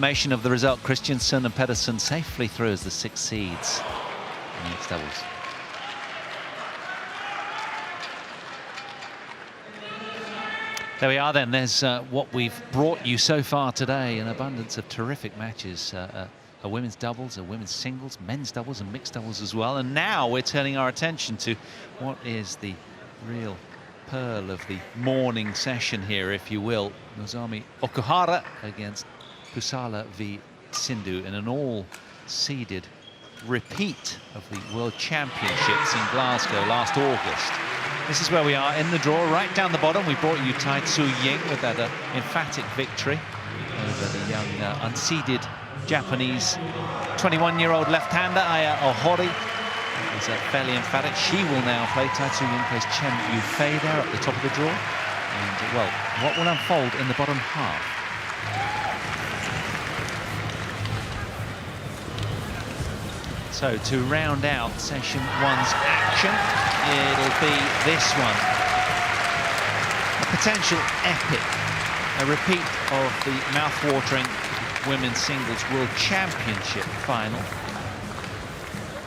Confirmation of the result, Christensen and Pedersen safely through as the 6 seeds in mixed doubles. There we are then, there's what we've brought you so far today, an abundance of terrific matches. A women's doubles, a women's singles, men's doubles and mixed doubles as well. And now we're turning our attention to what is the real pearl of the morning session here, if you will. Nozomi OKUHARA against Pusarla v Sindhu in an all-seeded repeat of the World Championships in Glasgow last August. This is where we are in the draw, right down the bottom. We brought you Tai Tzu Ying with that emphatic victory over the young unseeded Japanese 21-year-old left-hander Aya Ohori. It's fairly emphatic. She will now play. Tai Tzu Ying plays Chen Yufei there at the top of the draw. And, well, what will unfold in the bottom half? So, to round out session 1's action, it'll be this one. A potential epic. A repeat of the mouth-watering Women's Singles World Championship final.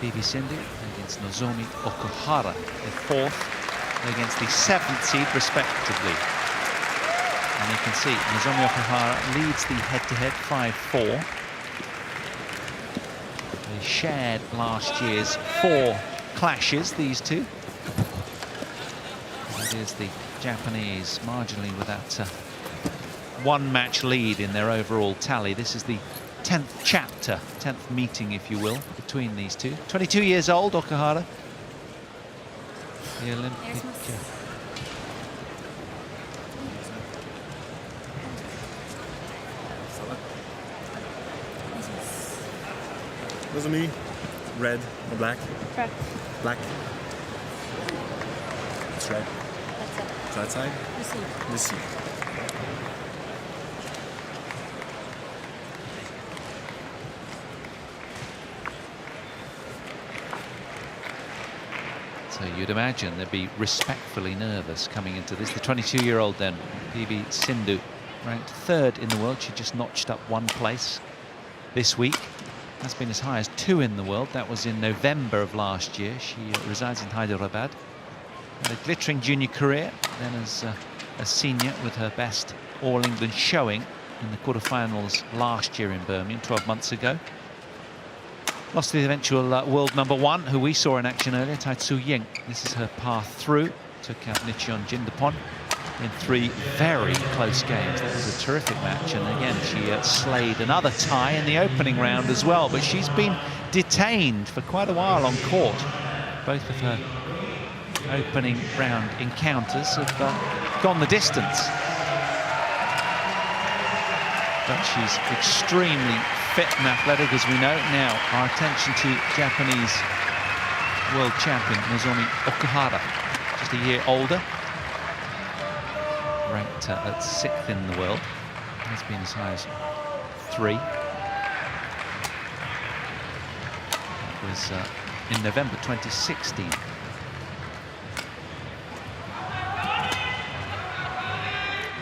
BB Sindhu against Nozomi OKUHARA, the 4th, against the 7th seed, respectively. And you can see Nozomi OKUHARA leads the head-to-head 5-4. They shared last year's 4 clashes, these two. It is the Japanese marginally with that 1-match lead in their overall tally. This is the 10th chapter, 10th meeting, if you will, between these two. 22 years old, OKUHARA. The Olympic. Nozomi, red or black? Red. Black. It's red. That's it. That side? This side. So you'd imagine they'd be respectfully nervous coming into this. The 22-year-old then, BB Sindhu, ranked 3rd in the world. She just notched up 1 place this week. Has been as high as 2 in the world. That was in November of last year. She resides in Hyderabad. Had a glittering junior career, then as a senior with her best All-England showing in the quarterfinals last year in Birmingham, 12 months ago. Lost to the eventual world #1, who we saw in action earlier, Tai Tzu Ying. This is her path through. Took out Nicheon Jindapon in 3 very close games. That was a terrific match, and again she slayed another tie in the opening round as well, but she's been detained for quite a while on court. Both of her opening round encounters have gone the distance, but she's extremely fit and athletic, as we know. Now our attention to Japanese world champion Nozomi OKUHARA, just a year older, ranked at 6th in the world, has been as high as 3. That was in November 2016.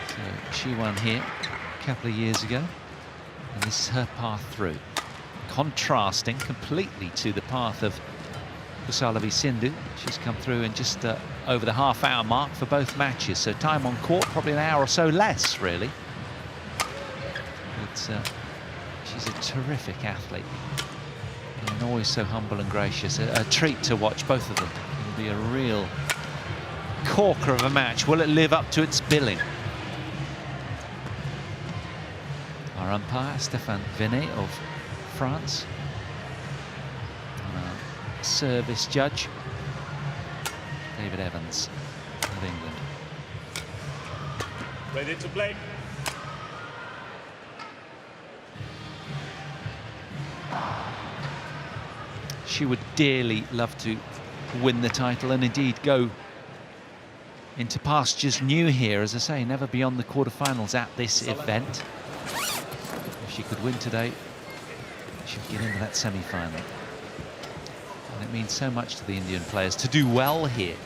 So she won here a couple of years ago, and this is her path through, contrasting completely to the path of Pusarla v Sindhu. She's come through in just over the half-hour mark for both matches, so time on court probably an hour or so less, really. But she's a terrific athlete, and always so humble and gracious. A treat to watch both of them. It'll be a real corker of a match. Will it live up to its billing? Our umpire, Stéphane Venet of France. Service judge, David Evans of England. Ready to play. She would dearly love to win the title and indeed go into pastures new here. As I say, never beyond the quarterfinals at this event. If she could win today, she would get into that semi-final. And it means so much to the Indian players to do well here.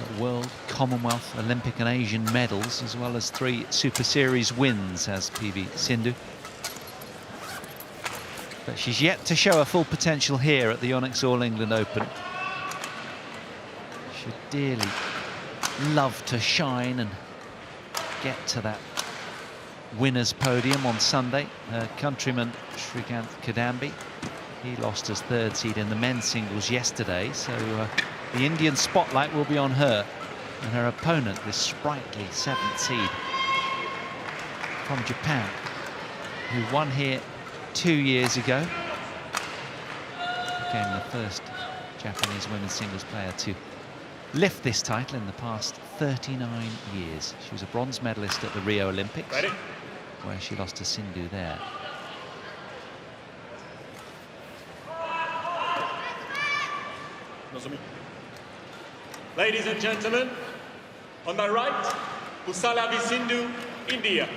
got World, Commonwealth, Olympic and Asian medals, as well as 3 Super Series wins as PV Sindhu. But she's yet to show her full potential here at the Yonex All England Open. She'd dearly love to shine and get to that winner's podium on Sunday. Her countryman Srikanth Kadambi, he lost his 3rd seed in the men's singles yesterday, so the Indian spotlight will be on her. And her opponent, this sprightly 7th seed from Japan, who won here 2 years ago. Became the first Japanese women's singles player to lift this title in the past 39 years. She was a bronze medalist at the Rio Olympics, where she lost to Sindhu there. Nozomi. Ladies and gentlemen, on my right, Pusarla Sindhu, India.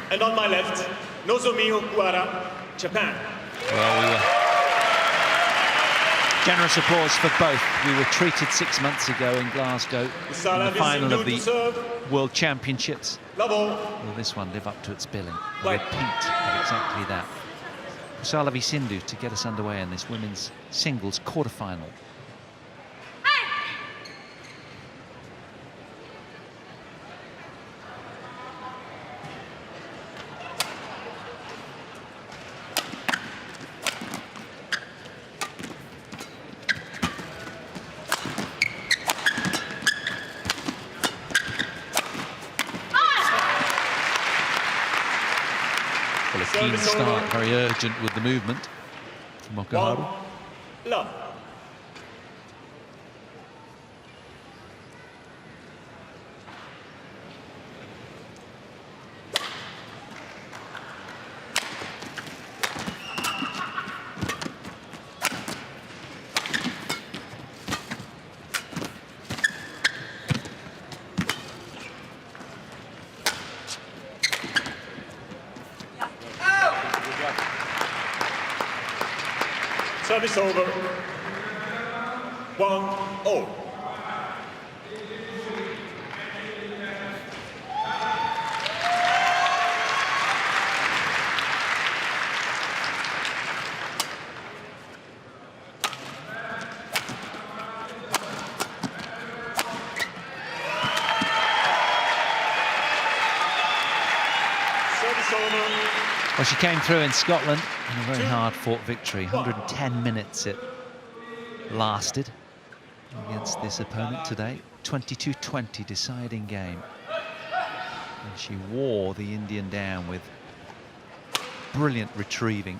And on my left, Nozomi OKUHARA, Japan. Well, we were generous applause for both. We were treated 6 months ago in Glasgow in the final of the World Championships. Will this one live up to its billing? A repeat of exactly that. Pusarla Sindhu to get us underway in this women's singles quarter-final. Keen start, very urgent with the movement from OKUHARA. Love. Service over. 1-0. Service over. Well, she came through in Scotland in a very hard-fought victory. 110 minutes it lasted against this opponent today. 22-20 deciding game. And she wore the Indian down with brilliant retrieving.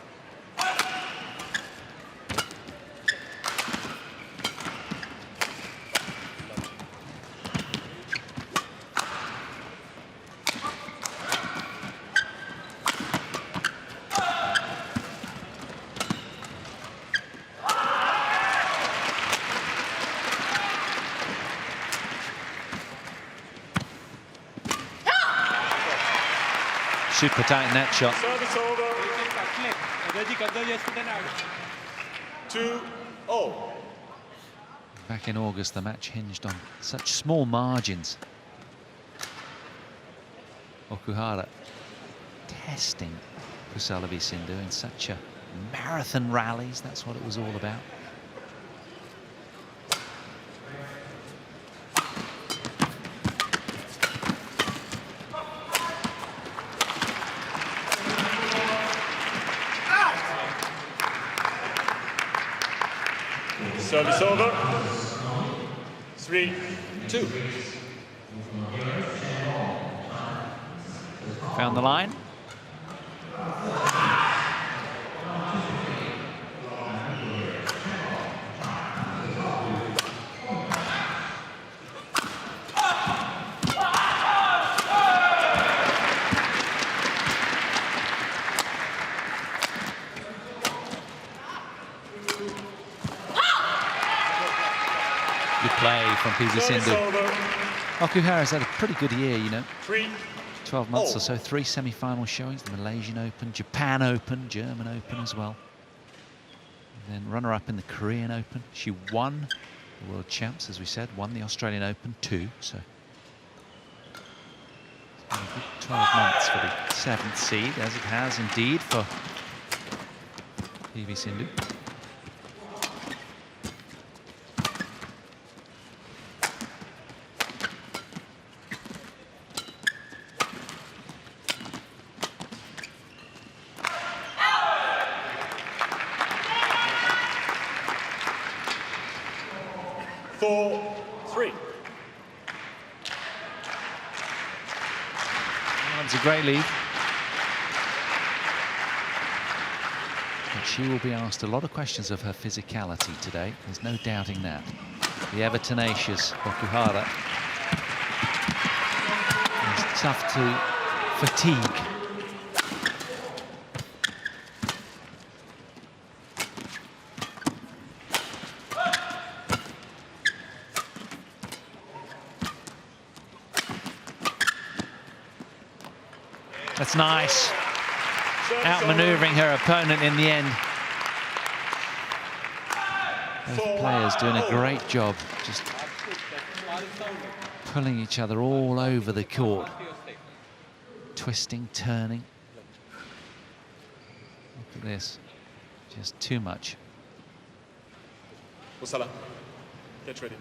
Super tight net shot. Service over. 2-0. Back in August, the match hinged on such small margins. OKUHARA testing Pusarla Sindhu in such a marathon rallies. That's what it was all about. Service over. 3-2. Found the line. Good play from PV Sindhu. OKUHARA's had a pretty good year, you know. 3-2. 12 months or so, 3 semi-final showings, the Malaysian Open, Japan Open, German Open as well. And then runner-up in the Korean Open. She won the World Champs, as we said, won the Australian Open too, so it's been a good 12 months for the 7th seed, as it has indeed for PV Sindhu. That's a great lead. But she will be asked a lot of questions of her physicality today. There's no doubting that. The ever tenacious Okuhara is tough to fatigue. That's nice. Outmaneuvering her opponent in the end. Both players doing a great job, just pulling each other all over the court. Twisting, turning. Look at this. Just too much. Pusarla, get ready.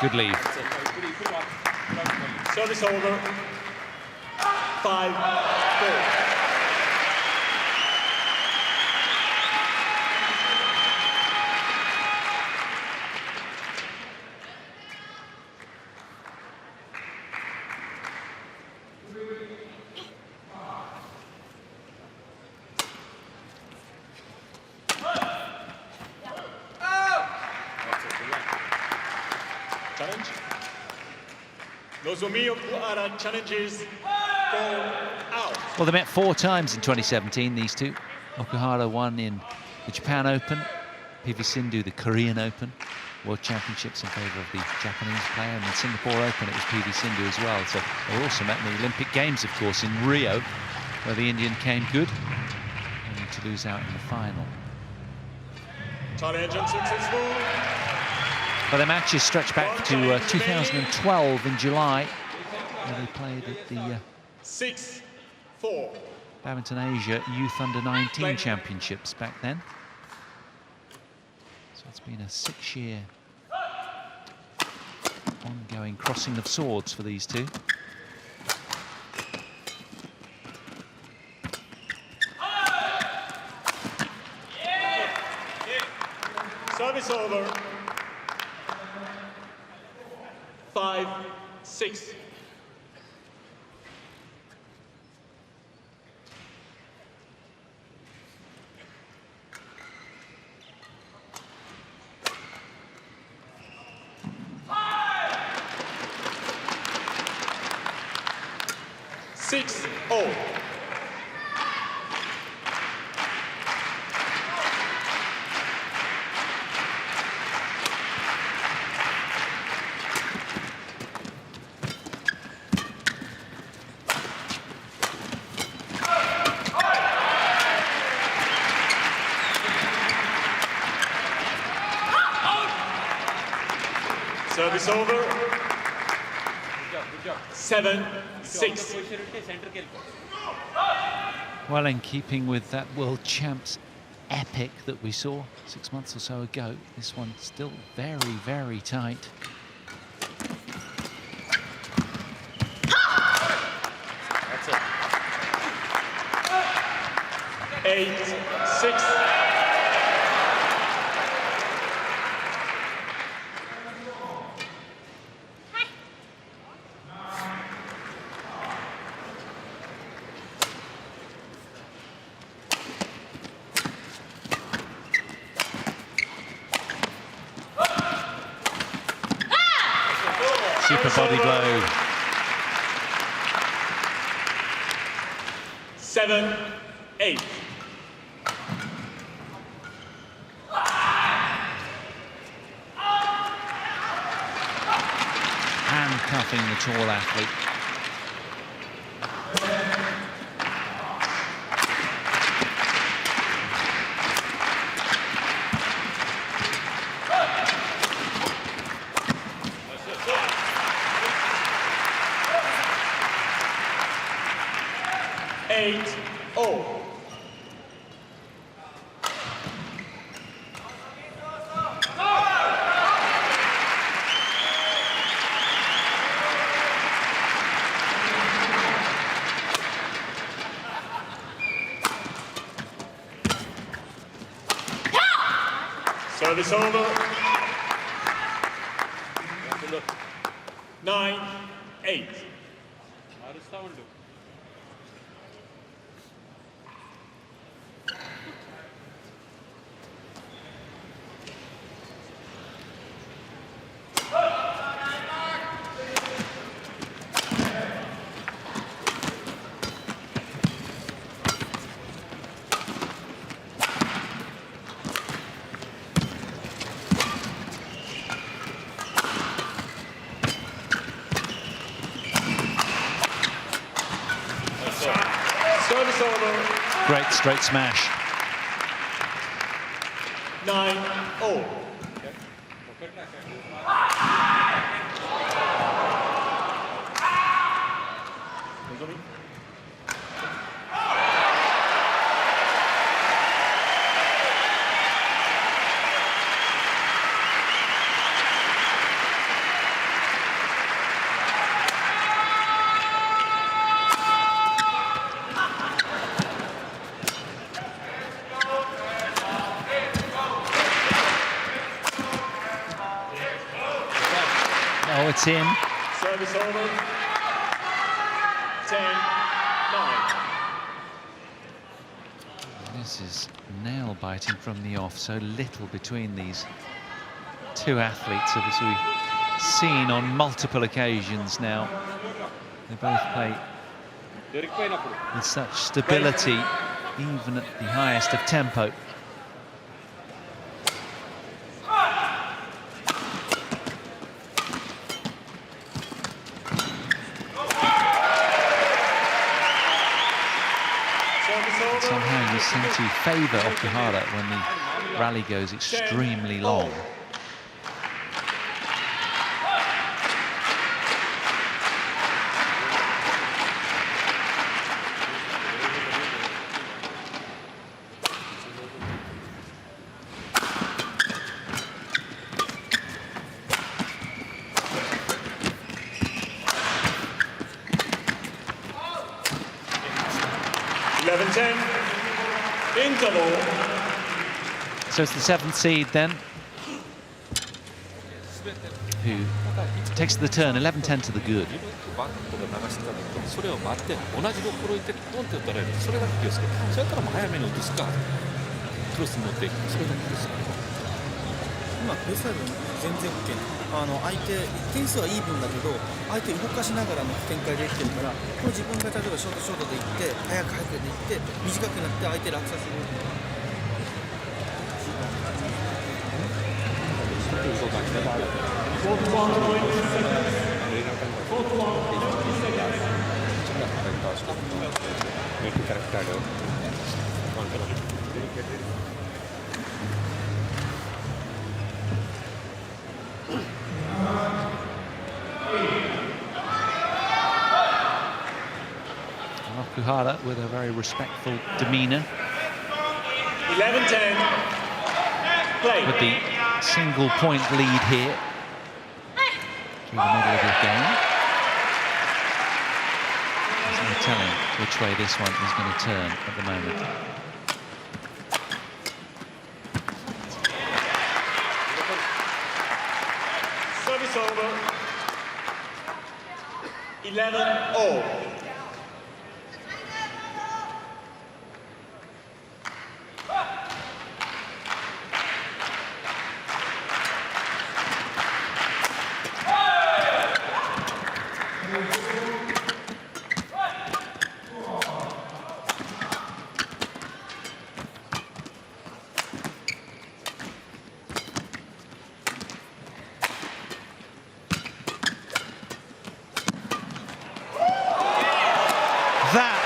Good lead. Service over. 5-4. Challenge. Nozomi OKUHARA challenges 4 out. Well, they met 4 times in 2017, these two. Okuhara won in the Japan Open, PV Sindhu the Korean Open, World Championships in favour of the Japanese player, and the Singapore Open it was PV Sindhu as well. So they also met in the Olympic Games, of course, in Rio, where the Indian came good, only to lose out in the final. Challenge unsuccessful. But their matches stretch back to 2012 in July, where they played at the 6-4. Badminton Asia Youth Under-19 Championships back then. So it's been a 6-year ongoing crossing of swords for these two. Service over. 5-6. Service over. 7-6. Well, in keeping with that World Champs epic that we saw 6 months or so ago, this one's still very, very tight. That's it. 8-6. Super body blow. 7-8. handcuffing the tall athlete. Service over. 9-8. Service over. Great straight smash. 9-0. Nozomi. Oh, it's in. Service over. 10-9. This is nail biting from the off. So little between these two athletes, as we've seen on multiple occasions now. They both play with such stability, even at the highest of tempo. Somehow you seem to favour Okuhara when the rally goes extremely long. Interval. So it's the 7th seed then, who takes the turn, 11-10 to the good. Okuhara with a very respectful demeanour. 11-10. Play. With the single point lead here through the middle of the game. There's no telling which way this one is going to turn at the moment. Service over. 11-all.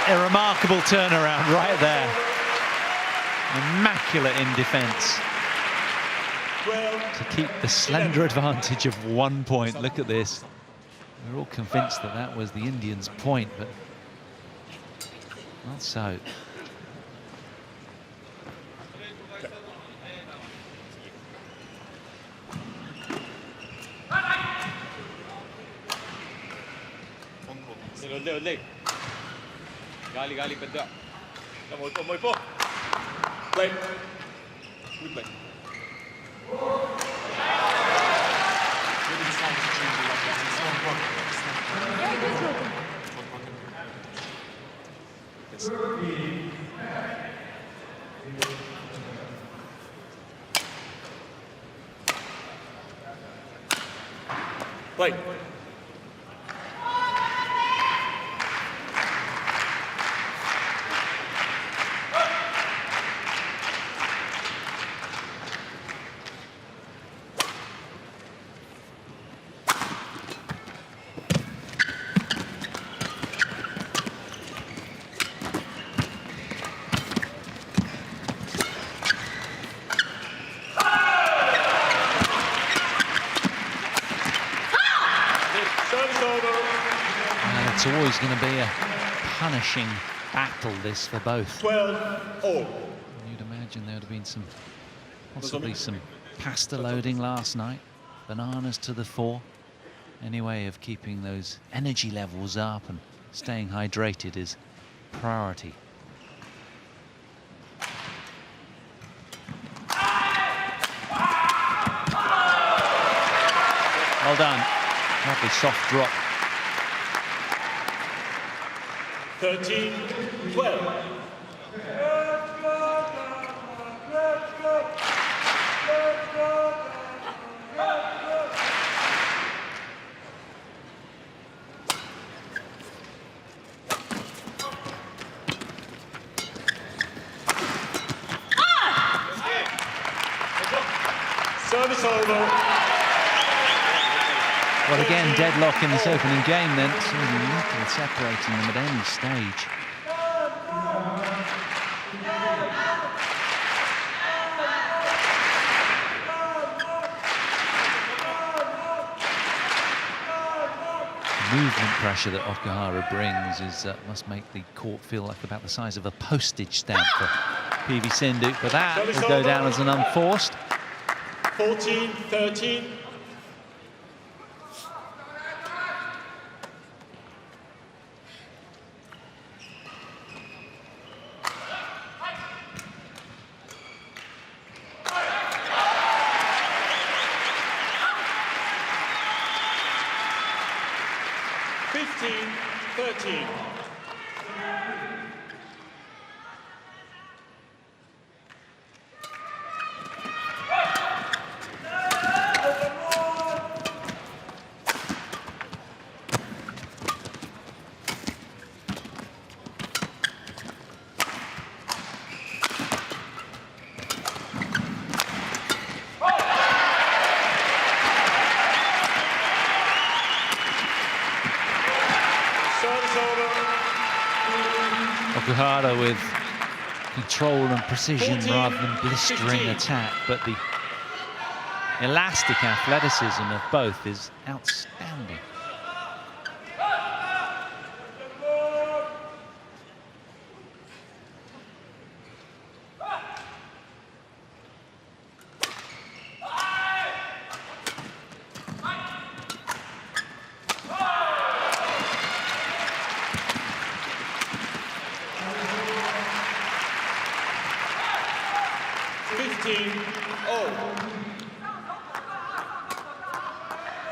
A remarkable turnaround right there. Immaculate in defence. To keep the slender advantage of 1 point. Look at this. We're all convinced that that was the Indians' point, but not so. Gali pedak. Moy po. Play. Good play. Play. It's always going to be a punishing battle, this, for both. 12-all. You'd imagine there would have been possibly some pasta loading last night, bananas to the fore. Any way of keeping those energy levels up and staying hydrated is priority. Well done. Lovely soft drop. 13-12. Service over. Well, again, deadlock in this opening game then. So little separating them at any stage. The movement pressure that Okuhara brings must make the court feel like about the size of a postage stamp for PV Sindhu. But that will go down as an unforced. 14-13. Okuhara with control and precision rather than blistering attack, but the elastic athleticism of both is outstanding.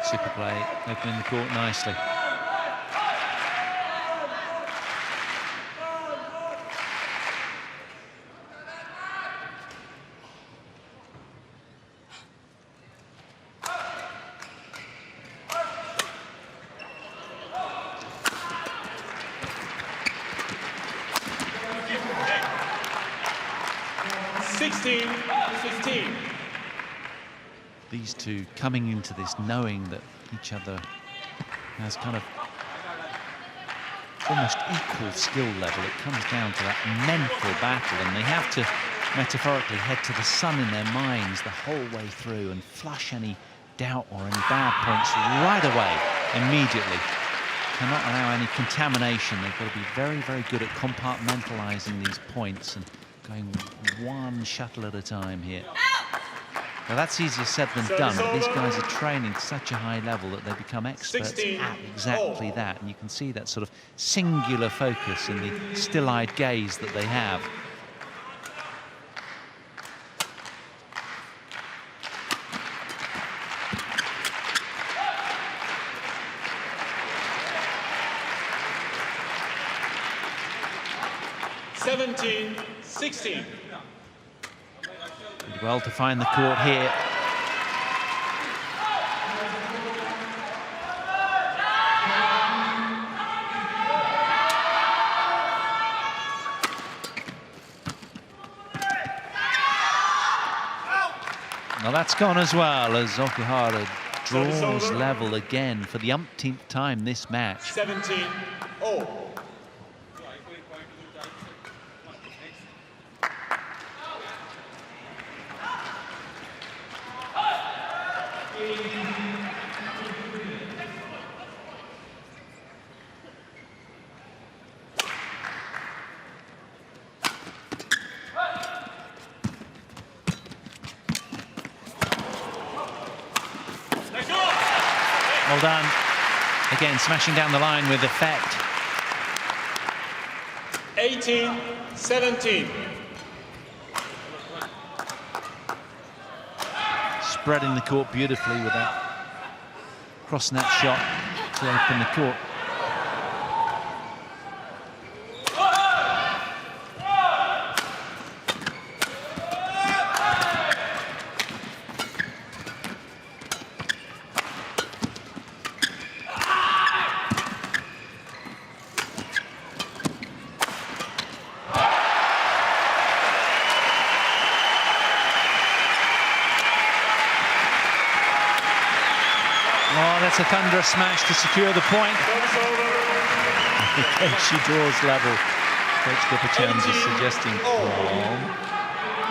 Super play, opening the court nicely. These two coming into this knowing that each other has kind of almost equal skill level. It comes down to that mental battle, and they have to metaphorically head to the sun in their minds the whole way through and flush any doubt or any bad points right away, immediately. Cannot allow any contamination. They've got to be very, very good at compartmentalizing these points and going one shuttle at a time here. Well, that's easier said than done, but these guys are training to such a high level that they become experts at exactly that. And you can see that sort of singular focus in the still-eyed gaze that they have. (17-16). Did well to find the court here. Now that's gone as well, as Okuhara draws level again for the umpteenth time this match. 17-0. Well done. Again, smashing down the line with effect. 18-17. Spreading the court beautifully with that cross net shot to open the court. Oh, that's a thunderous smash to secure the point. Again, she draws level. Coach Gopachand's is suggesting calm.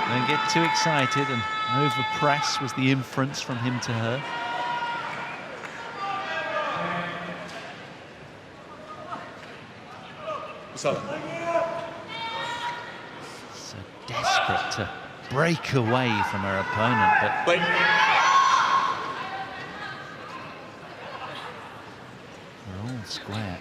Don't get too excited, and over-press was the inference from him to her. So desperate to break away from her opponent, but square.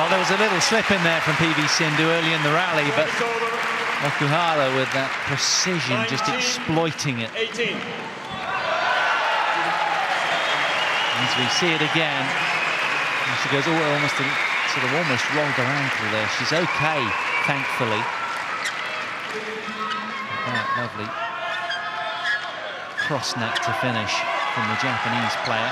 There was a little slip in there from PV Sindhu early in the rally, but Okuhara with that precision, just exploiting it. 18. As we see it again, and she goes almost rolled her ankle there. She's okay, thankfully. That lovely cross net to finish from the Japanese player,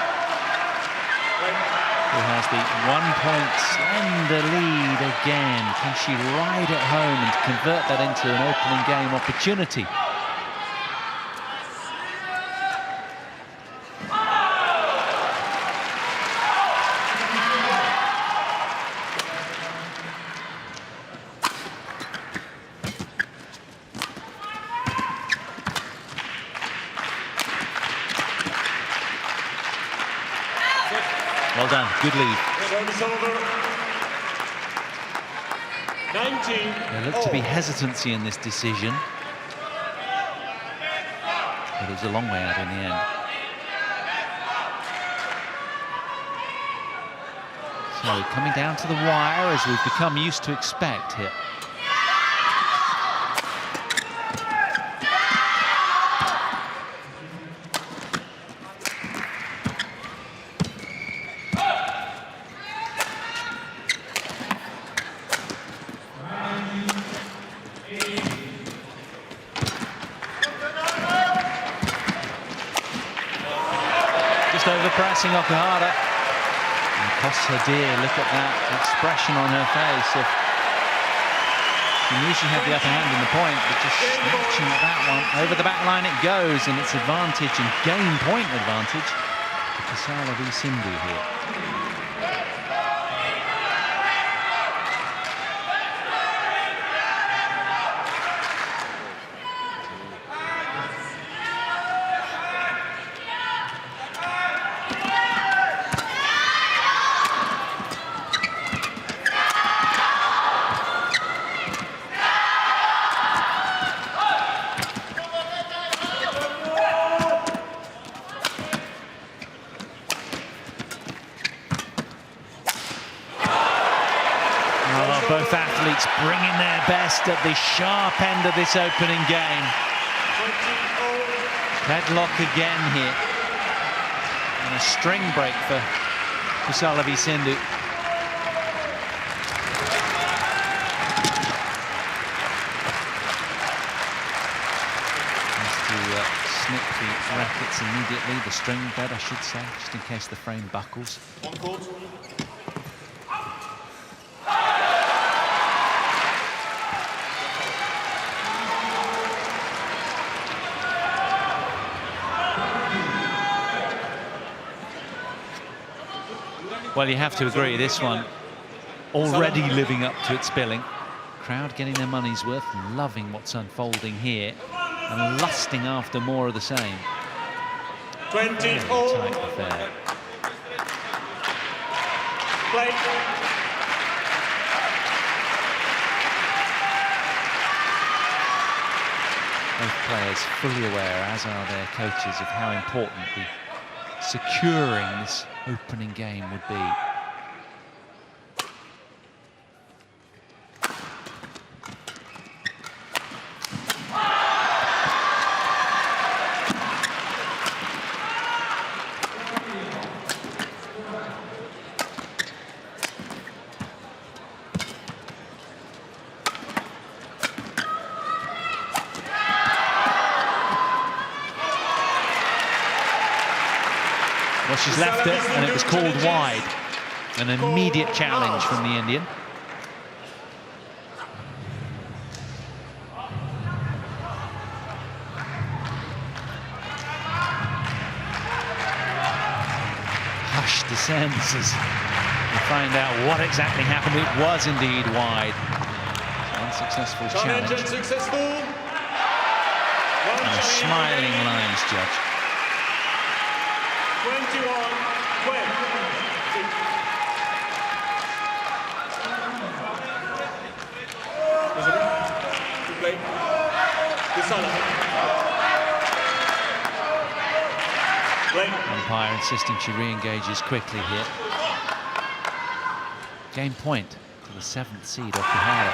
who has the 1 point slender lead again. Can she ride it home and convert that into an opening game opportunity? Well done, good lead. There looked to be hesitancy in this decision, but it was a long way out in the end. So coming down to the wire, as we've become used to expect here. Just over pressing Okuhara. And costs her dear. Look at that expression on her face. She knew she had the upper hand in the point, but just snatching at that one. Over the back line it goes, and it's advantage and game point advantage for Pusarla v Sindhu here. Both athletes bringing their best at the sharp end of this opening game. Deadlock again here. And a string break for Pusarla v Sindhu. Has to snip the rackets immediately, the string bed I should say, just in case the frame buckles. On court. Well, you have to agree, this one already living up to its billing. Crowd getting their money's worth and loving what's unfolding here and lusting after more of the same. 20 all. Tight affair. Play. Both players fully aware, as are their coaches, of how important the securing this opening game would be. Well, she's left it, and it was called wide. An immediate challenge from the Indian. Hush descends as we find out what exactly happened. It was indeed wide. Unsuccessful challenge. And a smiling lines judge. 21, 20. Play. Pusarla. Play. Umpire insisting she re-engages quickly here. Game point to the 7th seed, Okuhara.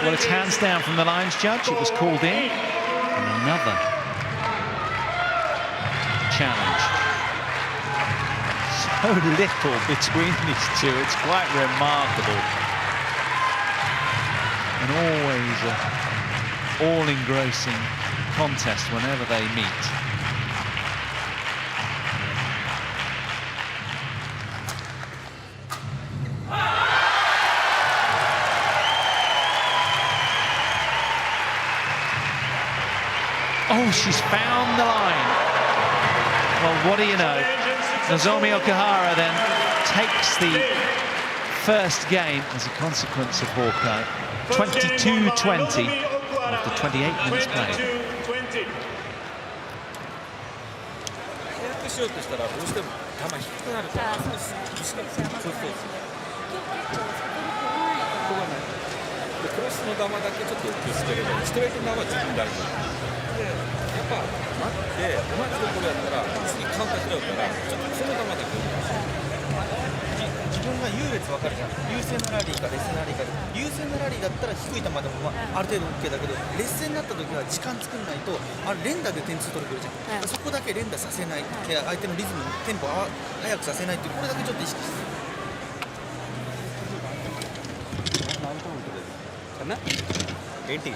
Well, it's hands down from the lines judge. It was called in. And another challenge. So little between these two. It's quite remarkable. And always an all-engrossing contest whenever they meet. Oh, she's found the line. Well, what do you know? Nozomi Okuhara then takes the first game as a consequence of Hawkeye. 22-20 after 28 minutes played. 待って同じところやったら次カウンター食らうからちょっとその球だけ自分が優劣分かるじゃん。優勢なラリーか劣勢なラリーか優勢なラリーだったら低い球でも、ある程度 OK だけど、劣勢になった時は時間作んないと、連打で点数取れてるじゃん、そこだけ連打させない、相手のリズム、テンポを速くさせないっていう、これだけちょっと意識してる。karena 80.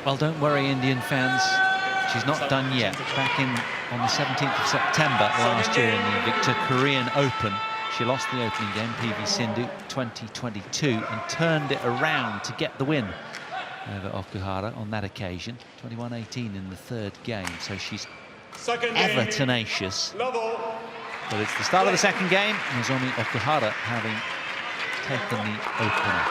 Well, don't worry, Indian fans. She's not done yet. Back on the 17th of September last year in the Victor Korean Open, she lost the opening game, PV Sindhu 2022, and turned it around to get the win over Okuhara on that occasion. 21-18 in the third game, so she's ever tenacious. But it's the start of the second game. Nozomi Okuhara having taken the opener.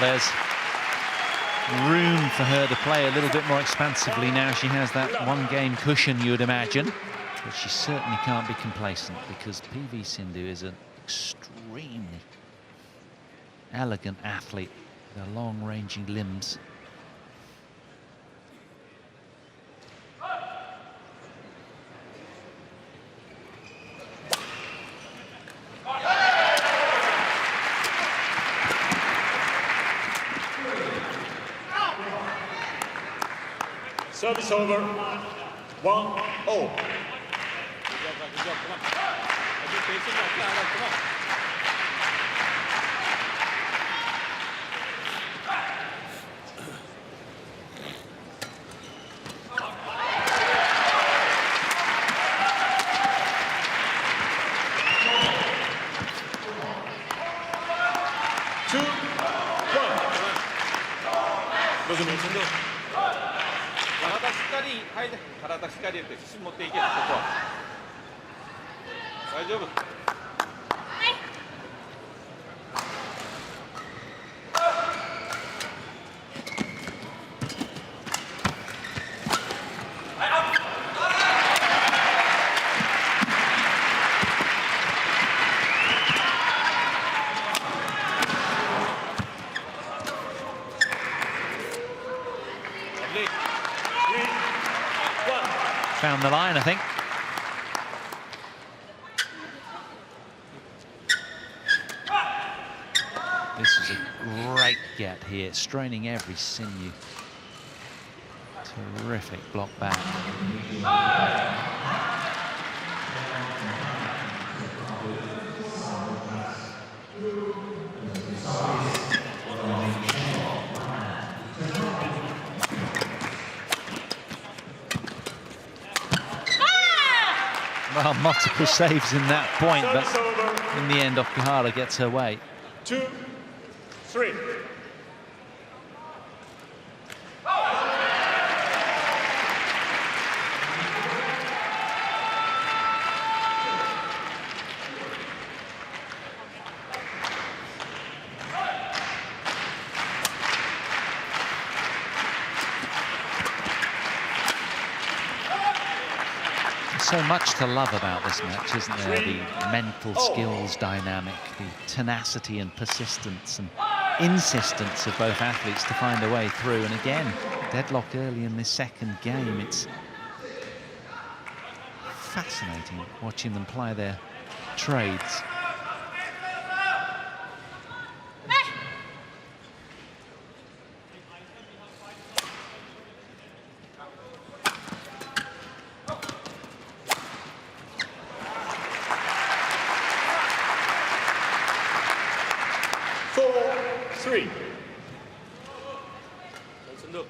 There's room for her to play a little bit more expansively now. She has that one-game cushion, you would imagine. But she certainly can't be complacent, because PV Sindhu is an extremely elegant athlete with her long-ranging limbs. Service over. 1-0. Nozomi Sindhu. 体しっかり入れて自信持っていける、ここは大丈夫。Found the line, I think. This is a great get here, straining every sinew. Terrific block back. Well, multiple saves in that point, but in the end, Okuhara gets her way. 2-3. so much to love about this match, isn't there? The mental skills dynamic, the tenacity and persistence and insistence of both athletes to find a way through. And again, deadlock early in this second game. It's fascinating watching them ply their trades. Sindhu.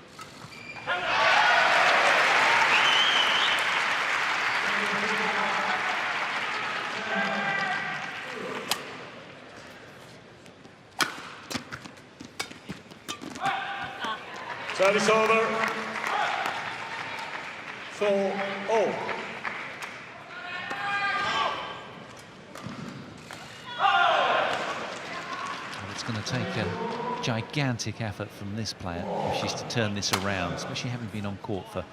Service over. 4-0. It's going to take a gigantic effort from this player if she's to turn this around, especially having been on court for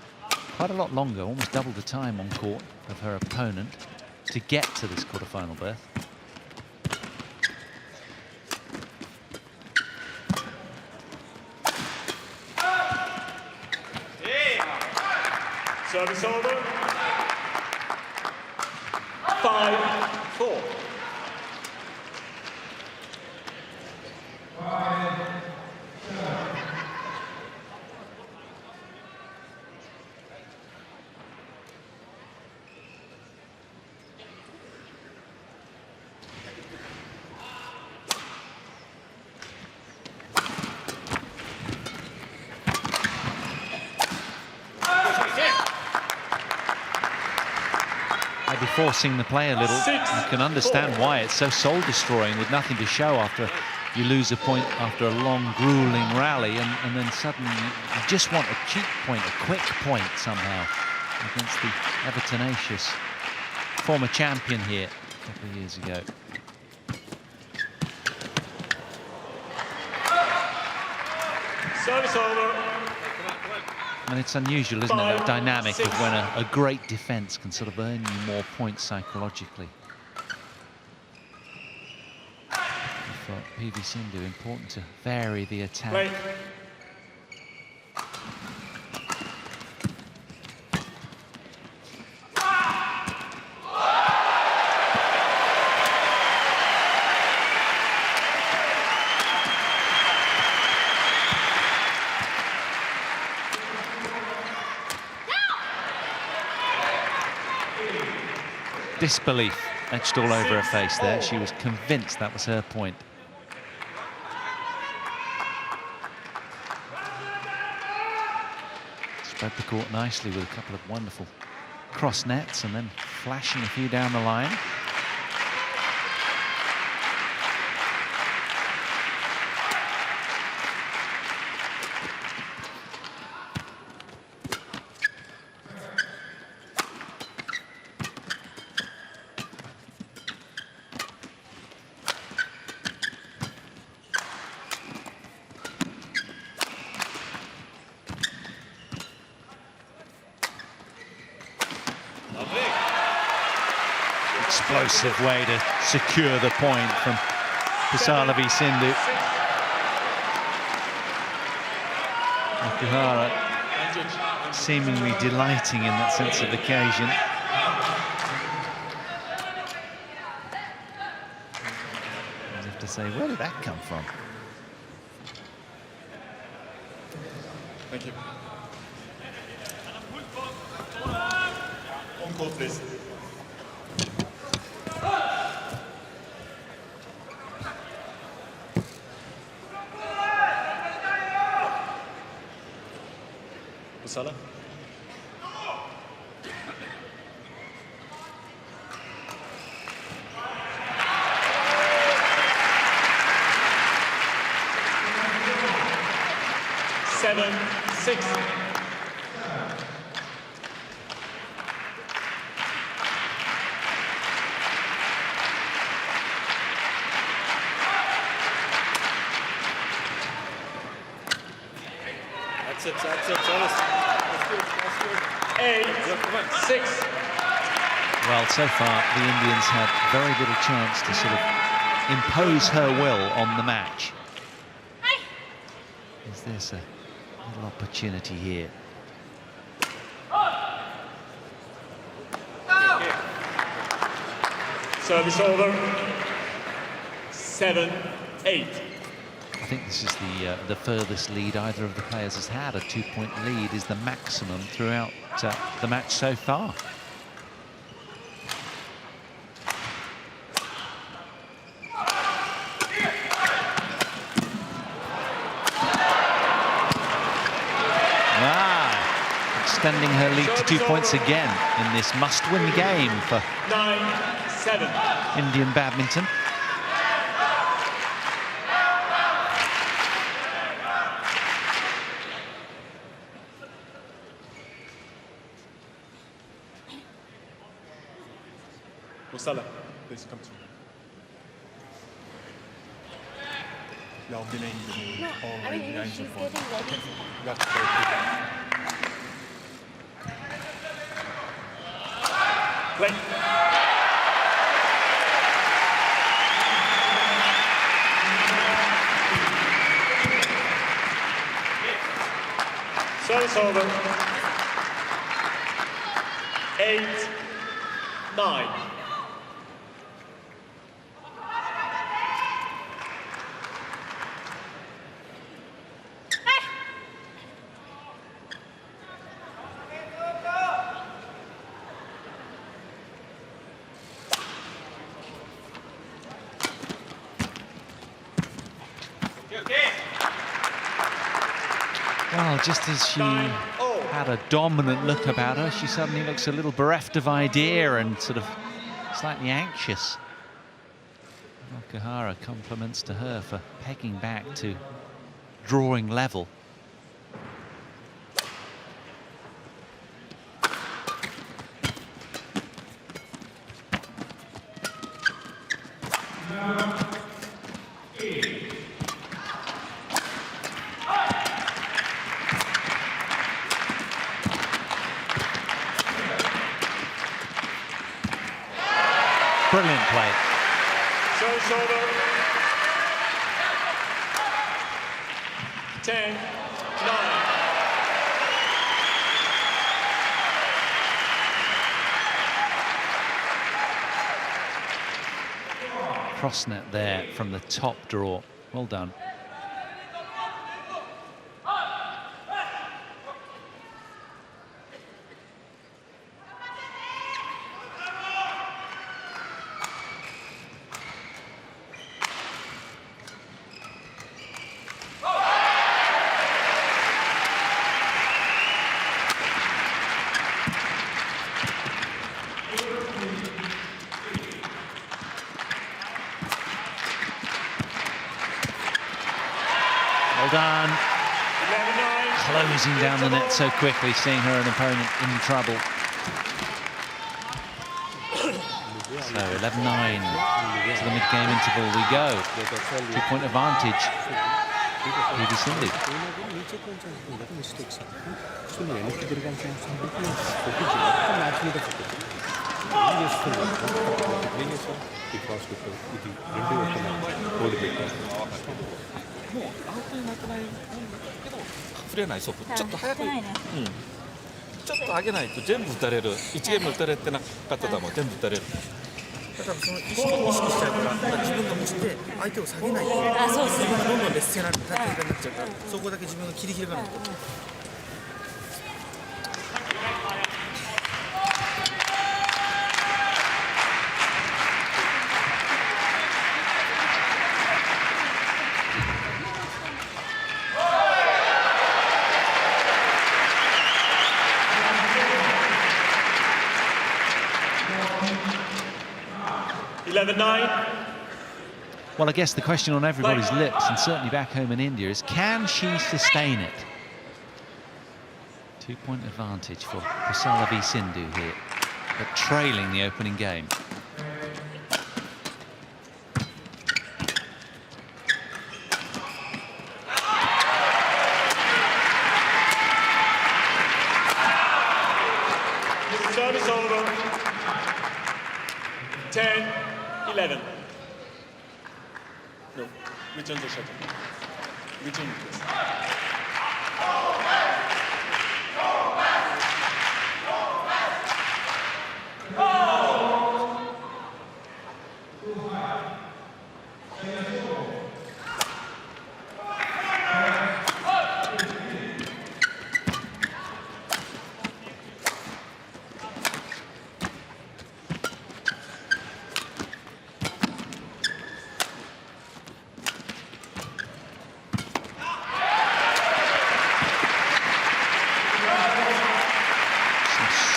quite a lot longer, almost double the time on court of her opponent, to get to this quarterfinal berth. Service over. 5-4. Maybe forcing the play a little. You can understand why it's so soul-destroying with nothing to show after you lose a point after a long, grueling rally, and then suddenly you just want a cheap point, a quick point somehow against the ever tenacious former champion here a couple of years ago. Service over. And it's unusual, isn't it, that dynamic of when a great defense can sort of earn you more points psychologically. For PV Sindhu, important to vary the attack. Play. Disbelief etched all over her face there. She was convinced that was her point. Spread the court nicely with a couple of wonderful cross nets and then flashing a few down the line. Explosive way to secure the point from Pusarla v Sindhu. Okuhara seemingly delighting in that sense of occasion. I have to say, where did that come from? Thank you. On court, please. Pusarla. Seven, 6. That's it, Charles. That's good, that's good. 8, 6. Well, so far, the Indians had very little chance to sort of impose her will on the match. Is this a little opportunity here? Service over. 7-8. I think this is the furthest lead either of the players has had. A 2-point lead is the maximum throughout the match so far. Extending her lead to 2 points again in this must-win game for 9-7. Indian badminton. Pusarla, please come to me. No, I mean, she's getting ready. Play. Service over. 8-9. Well, just as she had a dominant look about her, she suddenly looks a little bereft of idea and sort of slightly anxious. Okuhara compliments to her for pegging back to drawing level. Brilliant play. Service over. 10-9. Cross net there from the top draw. Well done. Well done. 11-9. Closing down the net so quickly, seeing her an opponent in trouble. So 11-9 to the mid-game interval we go. 2-point advantage. PV Sindhu.ちょっと早く、ちょっと上げないと全部打たれる。1ゲーム打たれてなかったらもう全部打たれる。だからその意識しちゃうから自分が押して相手を下げないと自分がどんどん劣勢な展開になっちゃうからそこだけ自分が切り開かないと。Well, I guess the question on everybody's lips, and certainly back home in India, is can she sustain it? 2-point advantage for Pusarla v Sindhu here, but trailing the opening game. Service over. 11. No, return the shuttle. Return it, please.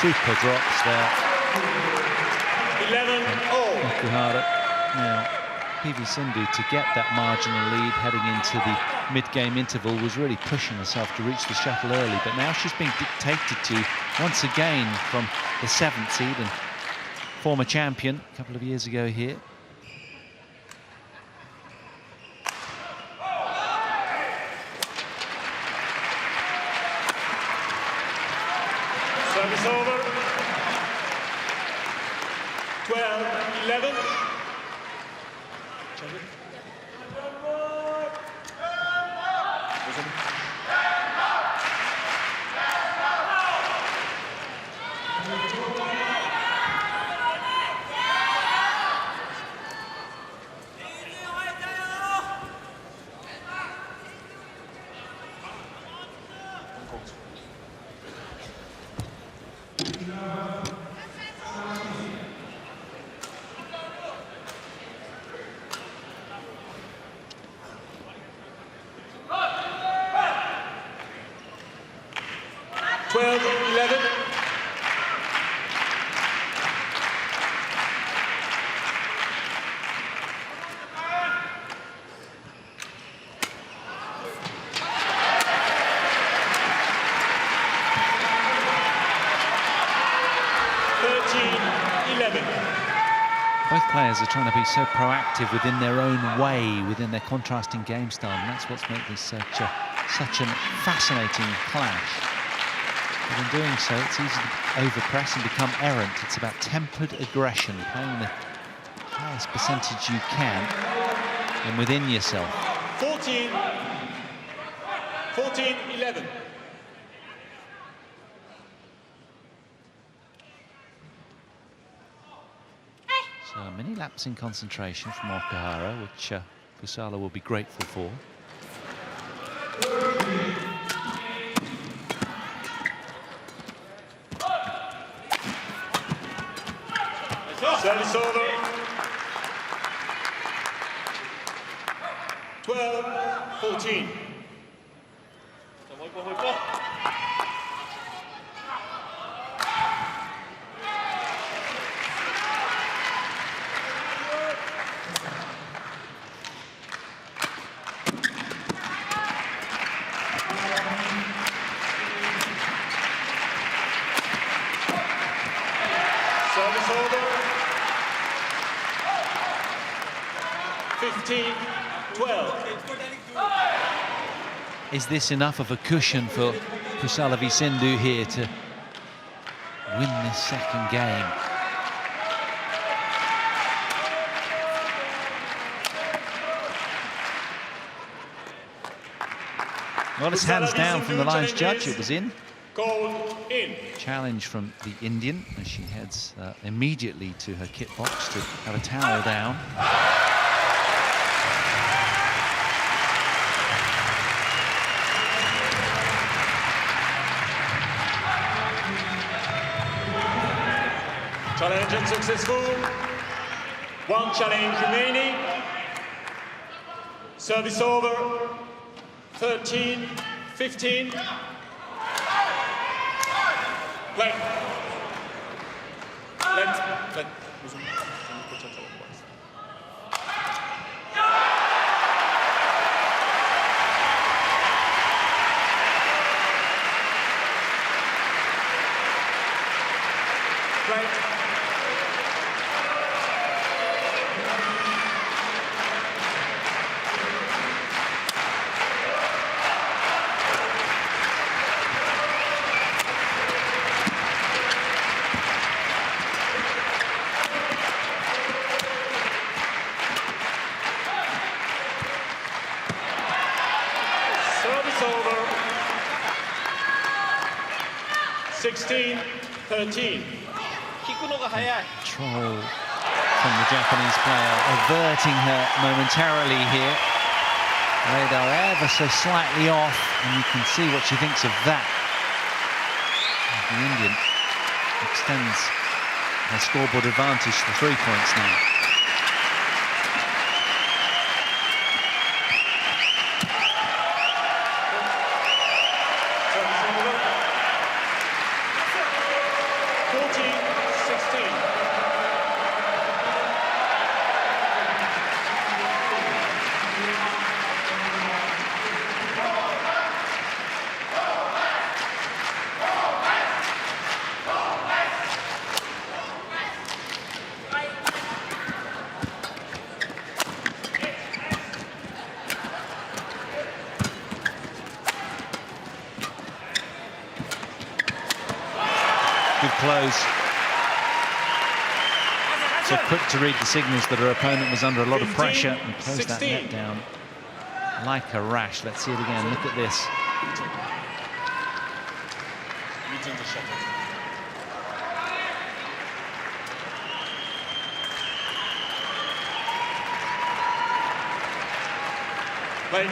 Super drops there. 11-0. Okuhara. Now, PV Sindhu, to get that marginal lead heading into the mid-game interval, was really pushing herself to reach the shuttle early, but now she's being dictated to once again from the 7th seed and former champion a couple of years ago here. Service over. 12-11. Both players are trying to be so proactive within their own way, within their contrasting game style, and that's what's made this such a fascinating clash. But in doing so, it's easy to overpress and become errant. It's about tempered aggression, playing the highest percentage you can and within yourself. 14-11. So a mini lapse in concentration from Okuhara, which Pusarla will be grateful for. Service over. 12-14. Service over. 15-12. Is this enough of a cushion for Pusarla v Sindhu here to win this second game? Well, it's hands down from the line's judge. It was in. Called in. Challenge from the Indian as she heads immediately to her kit box to have a towel down. Challenge unsuccessful. One challenge remaining. Service over. 13-15. Play. Let. Right. 16-13. 引くのが早い。 Control from the Japanese player, averting her momentarily here. Radar ever so slightly off, and you can see what she thinks of that. The Indian extends her scoreboard advantage to 3 points now. Good close. So quick to read the signals that her opponent was under a lot of pressure and close that net down like a rash. Let's see it again. Look at this. Play.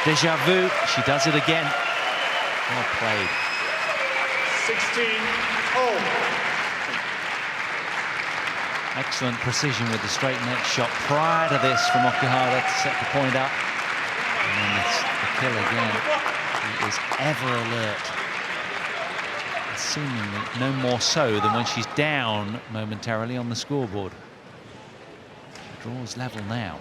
Deja vu, she does it again. Well played. 16-0. Excellent precision with the straight neck shot prior to this from Okuhara to set the point up. And then it's the kill again. He is ever alert. Seemingly no more so than when she's down momentarily on the scoreboard. The draw's level now.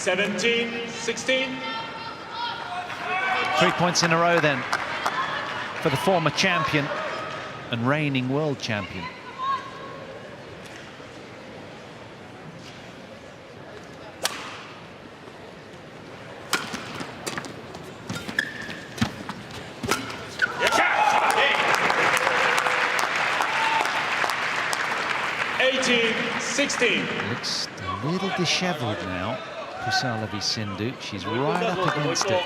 $17-16. 3 points in a row then for the former champion and reigning world champion. Looks a little disheveled now. Pusarla v Sindhu. She's right up against it.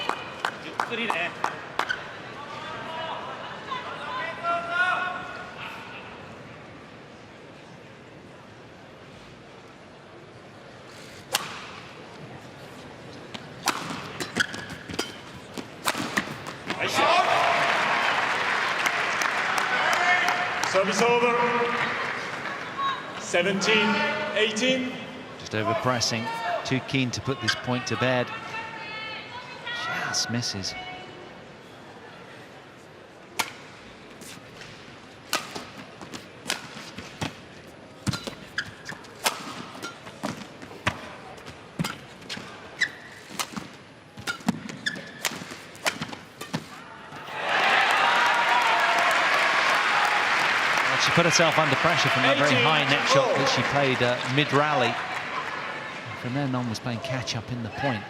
Service over. 17-18. Just over pressing. Too keen to put this point to bed. Just misses. She put herself under pressure from that very high net shot that she played mid-rally. From then on was playing catch-up in the point.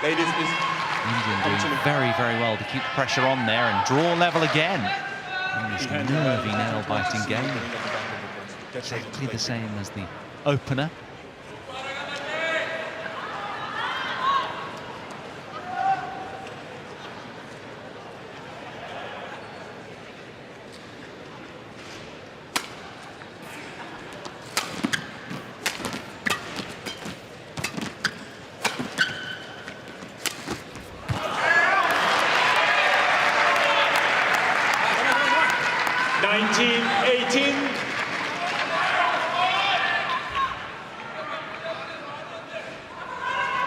Ladies, Indian doing very, very well to keep the pressure on there and draw level again. And this nervy, nail-biting game. Exactly the same as the opener.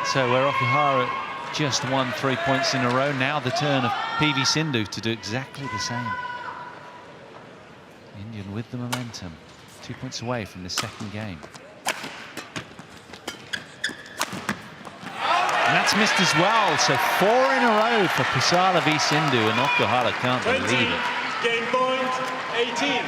So where Okuhara just won 3 points in a row, now the turn of PV Sindhu to do exactly the same. Indian with the momentum, 2 points away from the second game. dismissed as well. So 4 in a row for Pusarla v Sindhu, and Okuhara can't 20, believe it. game point, 18.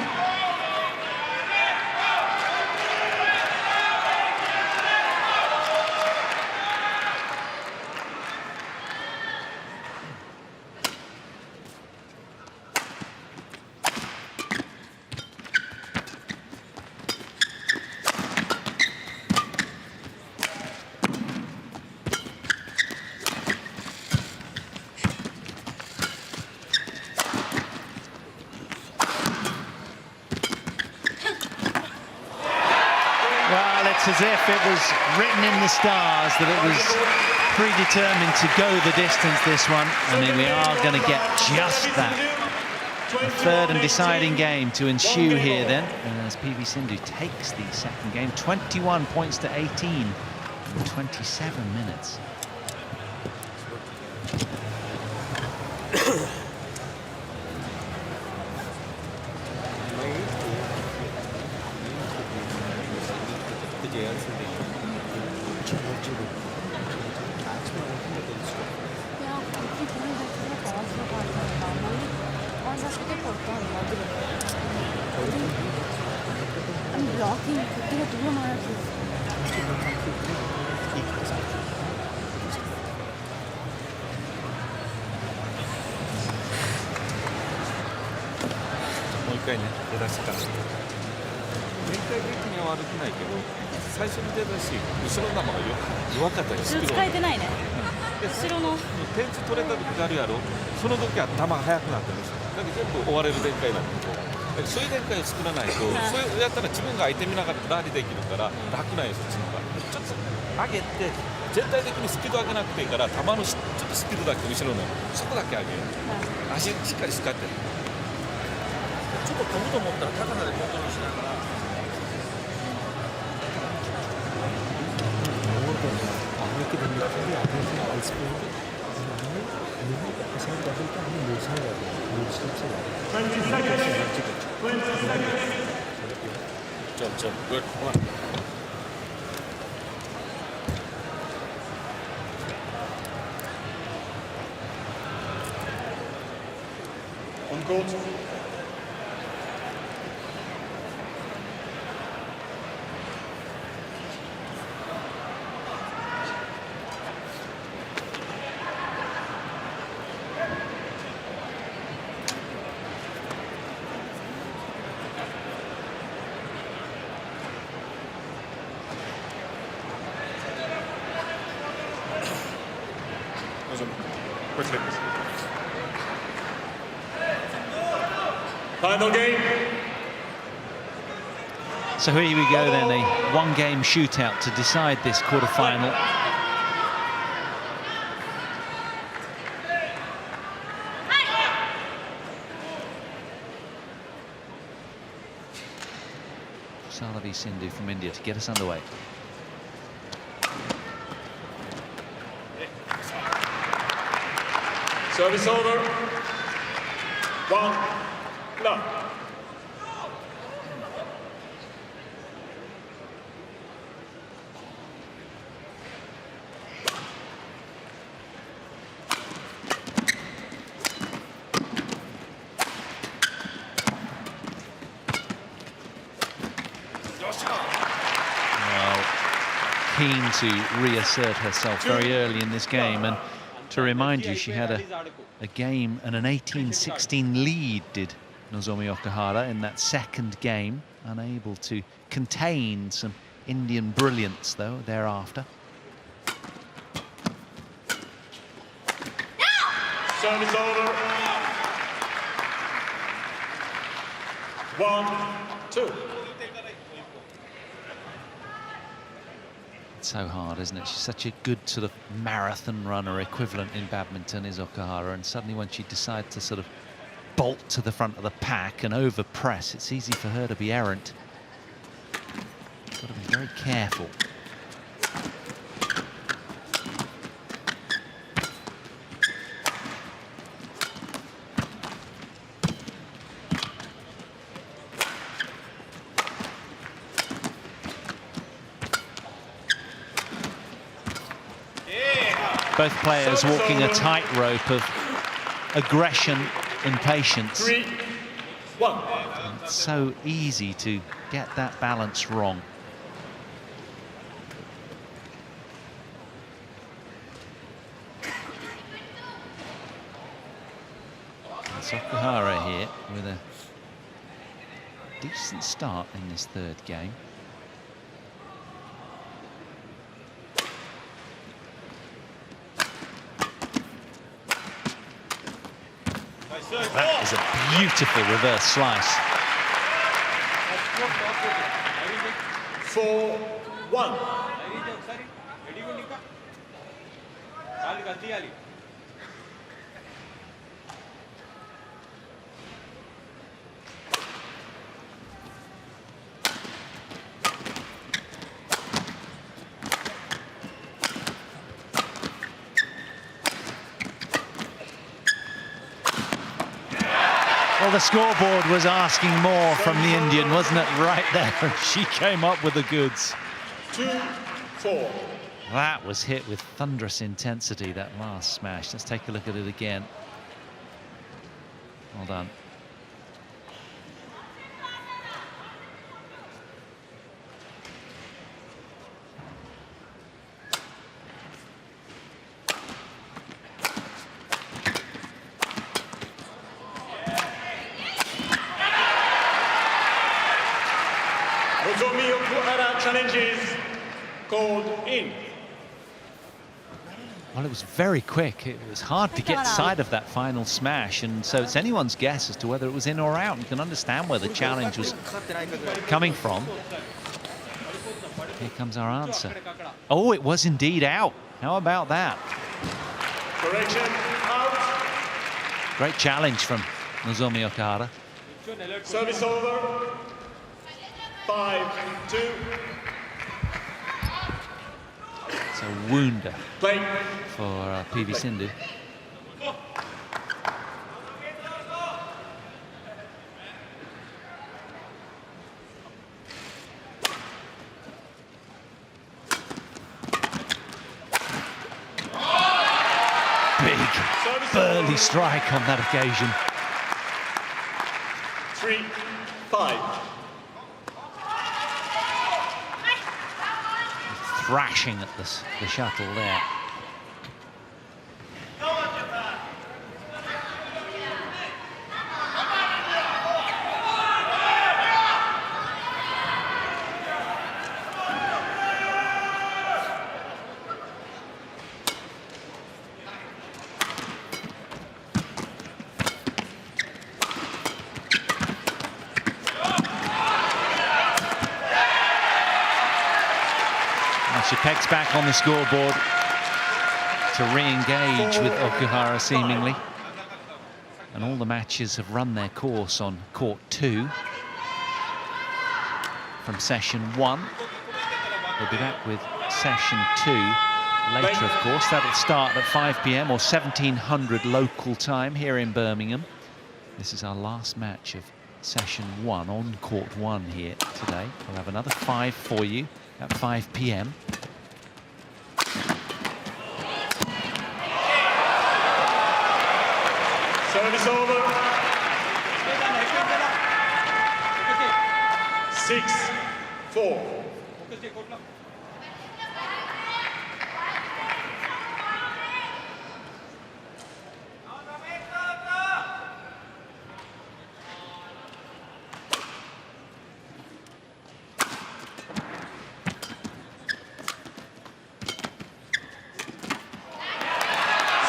Well, it's as if it was written in the stars that it was predetermined to go the distance, this one. I mean, we are going to get just that. A third and deciding game to ensue here then, as PV Sindhu takes the second game, 21 points to 18 in 27 minutes.もう一回ね、出だしから。展開的には悪くないけど、最初に出だし、後ろの球が弱かったりする。使えてないね。後ろの点数取れた時があるやろ。その時は球が速くなってるんですよ。だけど全部追われる展開なんですよ。そういう展開を作らないと、そうやったら自分が相手見ながらラリーできるから楽なんですよ、チームが。ちょっと上げて、全体的にスピード上げなくていいから、球のちょっとスピードだけ後ろの、そこだけ上げる。足しっかり使ってる。ちょっと飛ぶと思ったら高さでコントロールしながら。Jump, good, come on. On court. Quickly. Final game. So here we go then, a one-game shootout to decide this quarter-final. Pusarla v Sindhu from India to get us underway. Service over. 1 love. Well, keen to reassert herself very early in this game, and to remind you, she had a game and an 18-16 lead, did Nozomi Okuhara, in that second game. Unable to contain some Indian brilliance, though, thereafter. Service over. 1-2. So hard, isn't it? She's such a good sort of marathon runner equivalent in badminton, is Okuhara, and suddenly when she decides to sort of bolt to the front of the pack and over press, it's easy for her to be errant. Got to be very careful. Both players walking a tightrope of aggression and patience. 3-1. It's so easy to get that balance wrong. It's Okuhara here with a decent start in this third game. That is a beautiful reverse slice. 4-1. Well, the scoreboard was asking more from the Indian, wasn't it? Right there, and she came up with the goods. 2-4. That was hit with thunderous intensity, that last smash. Let's take a look at it again. Well done. Nozomi OKUHARA challenges called in. Well, it was very quick. It was hard to get sight of that final smash, and so it's anyone's guess as to whether it was in or out. You can understand where the challenge was coming from. Here comes our answer. Oh, it was indeed out. How about that? Correction, out. Great challenge from Nozomi OKUHARA. Service over. 5-2. It's a wounder Play. for PV Sindhu. Big, burly strike on that occasion. 3-5. Thrashing at the shuttle there. She pegs back on the scoreboard to re-engage with Okuhara seemingly. And all the matches have run their course on court 2 from session 1. We'll be back with session 2 later, of course. That'll start at 5 p.m. or 1700 local time here in Birmingham. This is our last match of session 1 on court 1 here today. We'll have another 5 for you at 5 p.m. Service over. 6-4.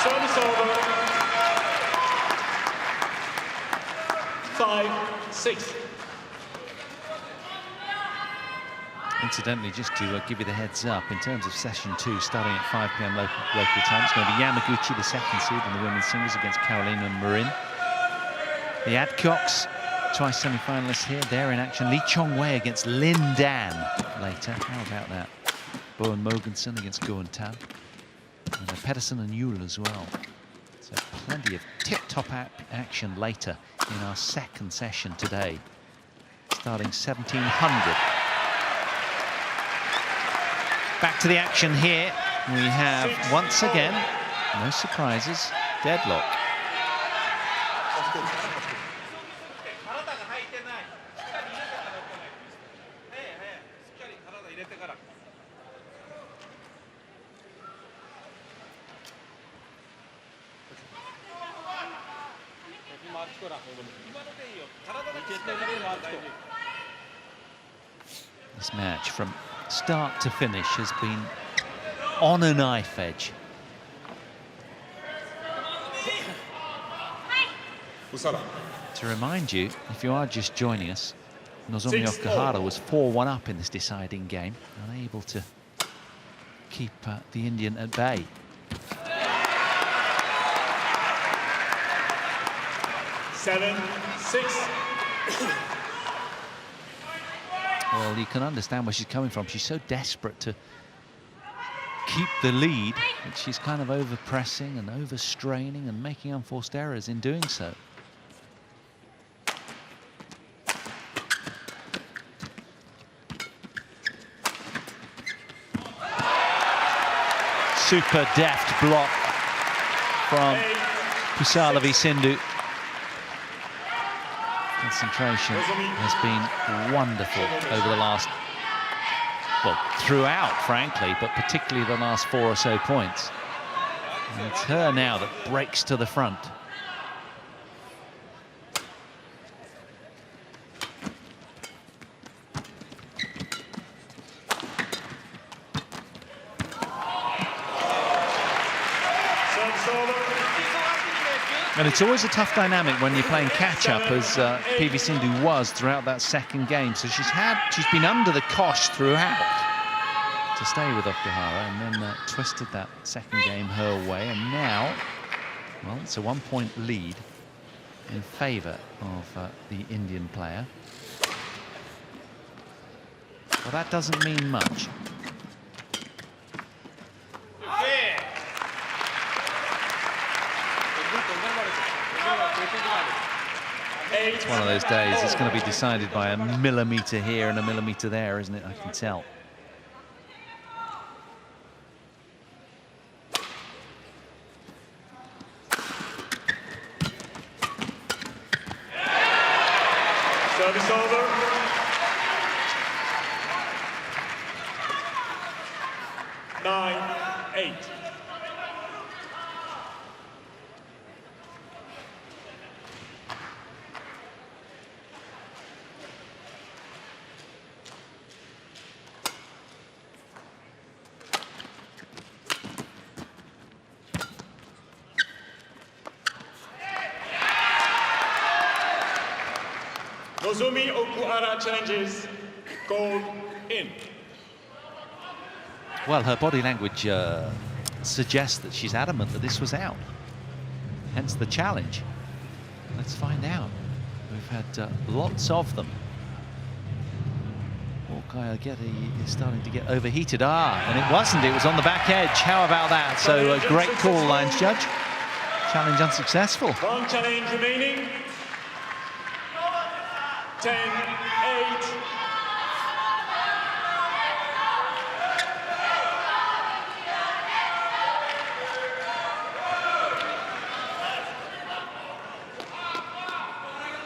Service over. 5-6. Incidentally, just to give you the heads up, in terms of session 2 starting at 5 p.m. local time, it's going to be Yamaguchi, the second seed in the women's singles, against Carolina Marin. The Adcocks, twice semi-finalists here, they're in action. Lee Chong-wei against Lin Dan later. How about that? Bowen Mogensen against Goen Tan. And Pedersen and Yule as well. So plenty of tip-top action later in our second session today, starting 1700. Back to the action here. We have, once again, No surprises. Deadlock. 体が入ってない。しっかり入れてから行かない。早い早い。しっかり体入れてから。今あっちから。今のでいいよ。体だけしっかり入れるのは大事。 This match from start to finish has been on a knife edge. Pusarla. To remind you, if you are just joining us, Nozomi Okuhara was 4-1 up in this deciding game, unable to keep the Indian at bay. Seven, six. Well, you can understand where she's coming from. She's so desperate to keep the lead that she's kind of over-pressing and over-straining and making unforced errors in doing so. Super deft block from Pusarla v Sindhu. Concentration has been wonderful over the last, well, throughout, frankly, but particularly the last 4 or so points. And it's her now that breaks to the front. And it's always a tough dynamic when you're playing catch-up, as PV Sindhu was throughout that second game. So she's been under the cosh throughout to stay with Okuhara, and then twisted that second game her way. And now, well, it's a 1-point lead in favour of the Indian player. Well, that doesn't mean much. It's one of those days, it's going to be decided by a millimetre here and a millimetre there, isn't it? I can tell. Service over. Nine, 8. Nozomi OKUHARA challenges goal in. Well, her body language suggests that she's adamant that this was out. Hence the challenge. Let's find out. We've had lots of them. Okayageti is starting to get overheated. And it wasn't. It was on the back edge. How about that? So a great call, lines judge. Challenge unsuccessful. One challenge remaining. 10, 8.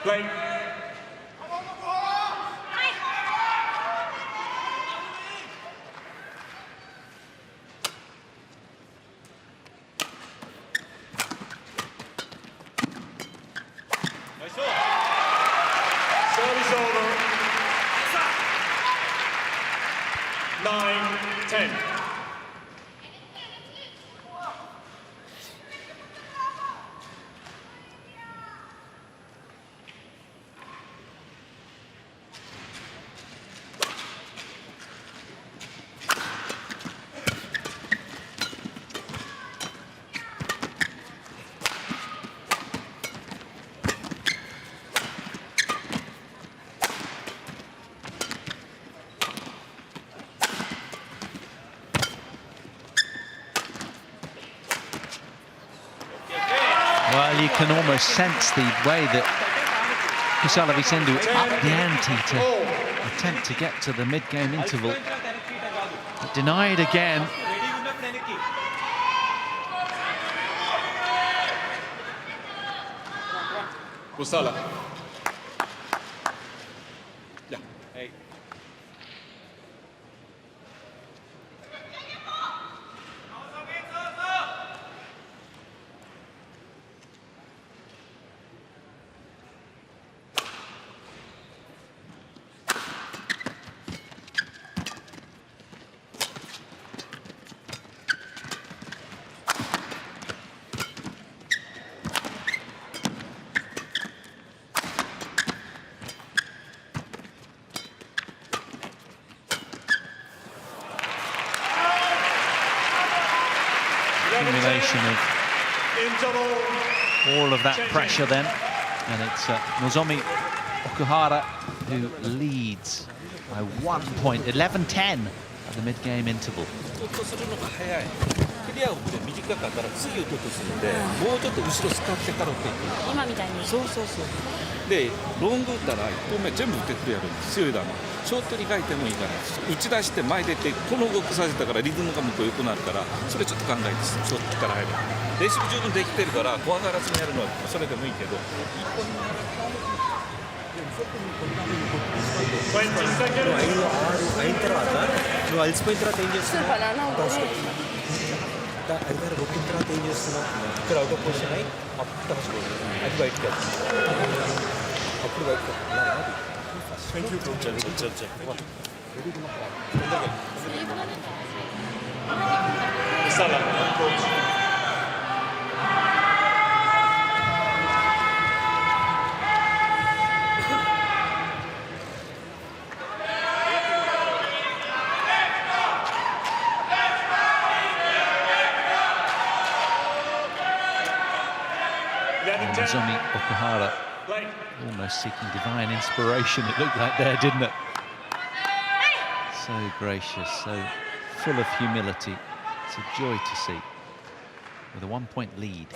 Play. Service over. 9, 10. Well, you can almost sense the way that Pusarla v Sindhu upped the ante to attempt to get to the mid-game interval. But denied again. Pusarla. Yeah. Hey. Accumulation of all of that pressure then, and it's Nozomi Okuhara who leads by 1 point, 11-10 at the mid-game interval. クリアを短かったら次打とうとするんで、もうちょっと後ろ使ってから打っていく。今みたいに。そうそうそう。で、ロング打ったら1本目全部打ってくれやるんです。強い球。ショートに書いてもいいから、打ち出して前出てこの動きさせたからリズムが向こう良くなるから、それちょっと考えてショートから入る。レシーブ十分できてるから怖がらずにやるのはそれでもいいけど、1本目 అయిన తర్వాత నువ్వు అలసిపోయిన తర్వాత ఏం చేస్తున్నావు ఐదారు కొట్టిన తర్వాత ఏం చేస్తున్నావు ఇక్కడ అవుట్ ఆఫ్ పొజిషన్ అయ్యి అప్పుడు తమసుకోవాలి అది బయటకు అప్పుడు బయటకు Pusarla. Nozomi Okuhara almost seeking divine inspiration, it looked like there, didn't it? So gracious, so full of humility. It's a joy to see. With a 1 point lead.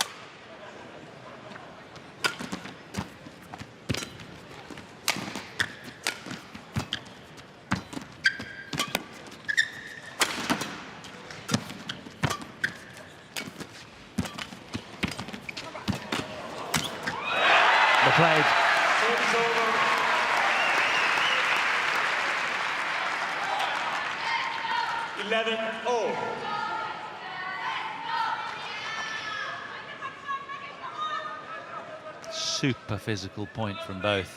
Played. 11-all. Super physical point from both.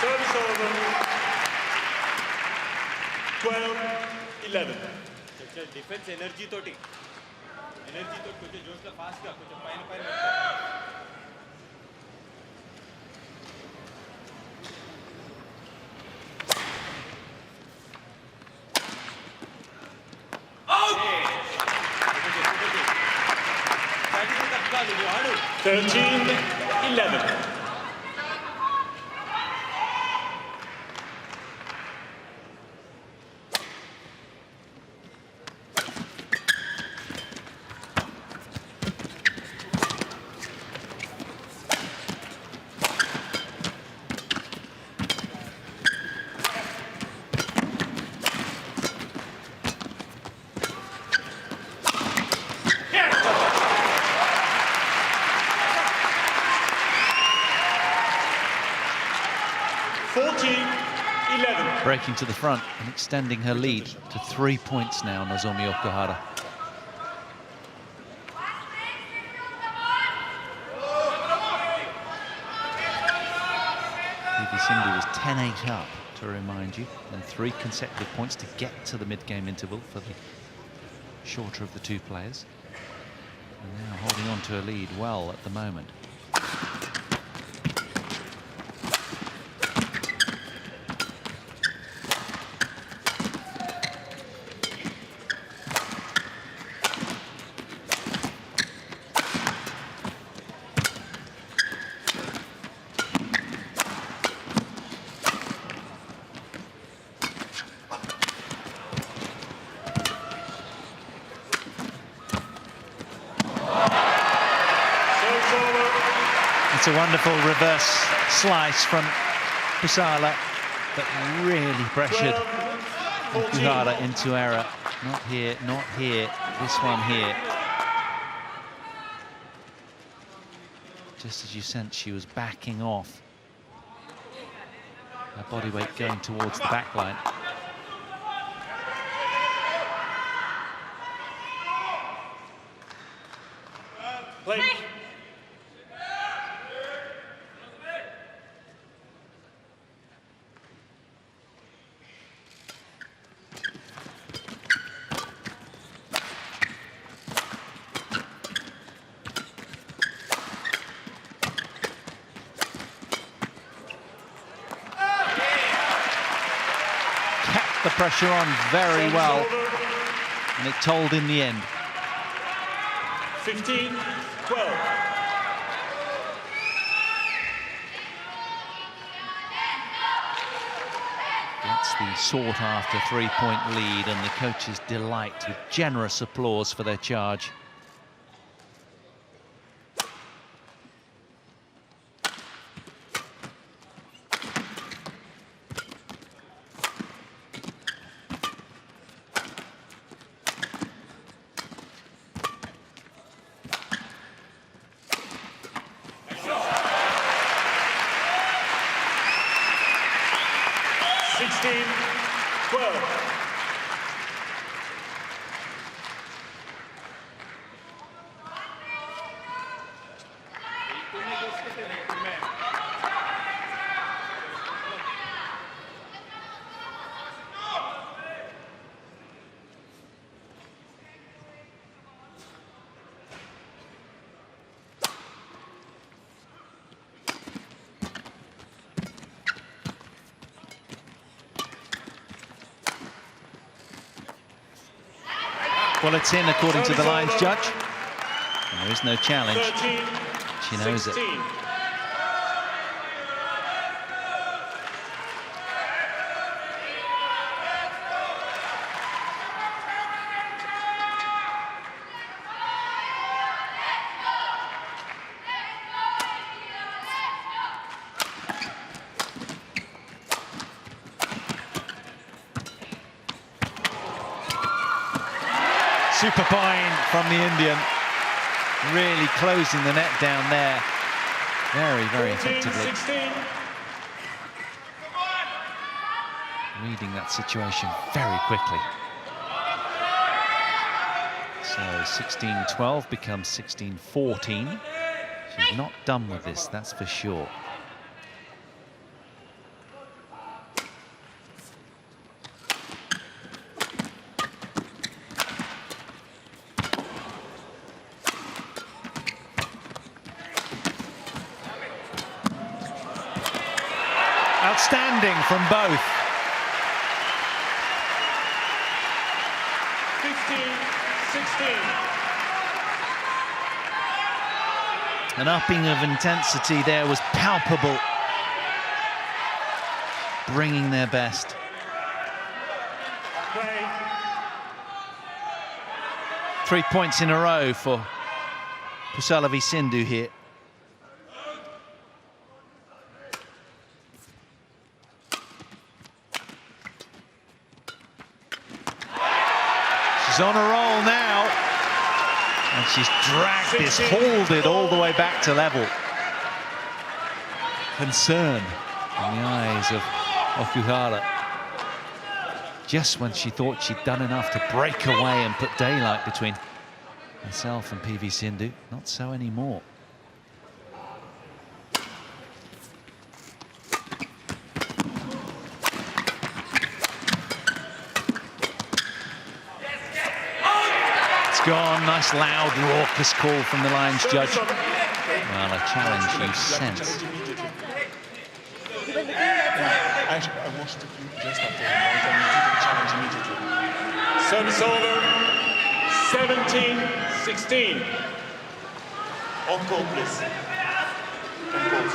Service over. 12-11. Defence energy తోటి కొంచెం జోష్గా ఫాస్ట్గా కొంచెం పైన ఆడు 13-11. Breaking to the front and extending her lead to 3 points now, Nozomi Okuhara. Sindhu was 10-8 up, to remind you, and 3 consecutive points to get to the mid-game interval for the shorter of the two players. And now holding on to a lead well at the moment. It's a wonderful reverse slice from Pusarla that really pressured Okuhara into error. Not here, not here, this one here. Just as you sense she was backing off. Her body weight going towards the back line. Play. Kept the pressure on very well, and it told in the end. 15-12. Gets the sought-after three-point lead, and the coaches delight with generous applause for their charge. Well, it's in according to the lines judge. And there is no challenge. 13, She knows 16. it. Super point from the Indian, really closing the net down there very, very 14, effectively. 16. Reading that situation very quickly. So 16-12 becomes 16-14. She's not done with this, that's for sure. Outstanding from both. 15-16. An upping of intensity there was palpable. Bringing their best. Play. 3 points in a row for Pusarla v Sindhu here. She's on a roll now, and she's dragged this, hauled it all the way back to level. Concern in the eyes of Okuhara. Just when she thought she'd done enough to break away and put daylight between herself and PV Sindhu, not so anymore. Gone, nice loud raucous call from the lines judge. Well, a challenge you sense. I watched the clip just after the point and you did the challenge immediately. Service over. 17-16. On call, please. On call.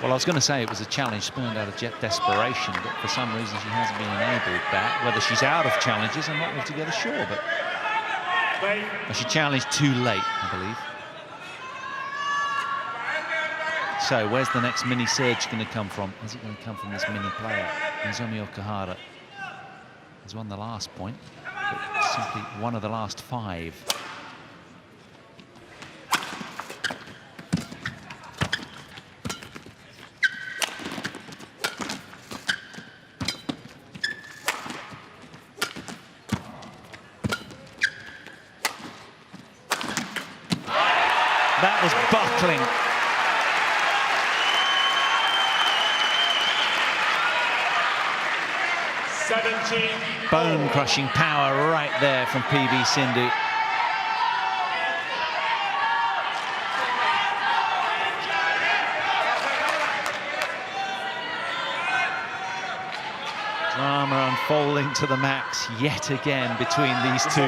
Well, I was going to say it was a challenge spurned out of jet desperation, but for some reason she hasn't been enabled that. Whether she's out of challenges, I'm not altogether sure, but she challenged too late, I believe. So where's the next mini surge going to come from? Is it going to come from this mini player? Nozomi OKUHARA has won the last point, but simply one of the last 5. That was buckling. Bone-crushing power right there from PV Sindhu. Drama unfolding to the max yet again between these two.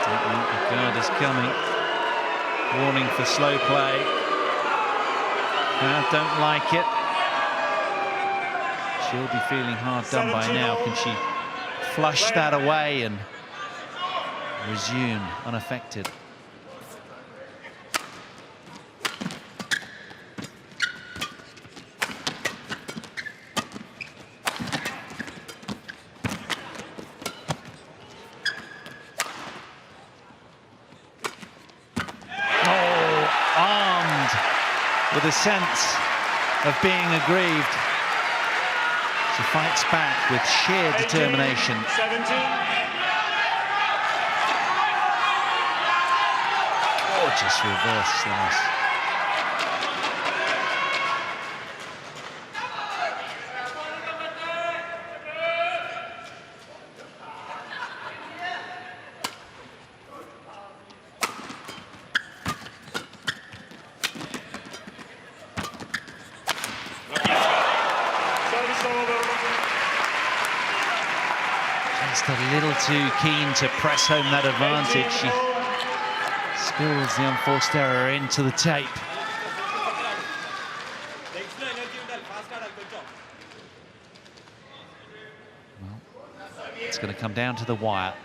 The guard is coming. Warning for slow play. I don't like it. She'll be feeling hard done by now. Can she flush that away and resume unaffected? With a sense of being aggrieved, she fights back with sheer determination. 17. Gorgeous reverse slice. Just a little too keen to press home that advantage. She spills the unforced error into the tape. Well, it's going to come down to the wire,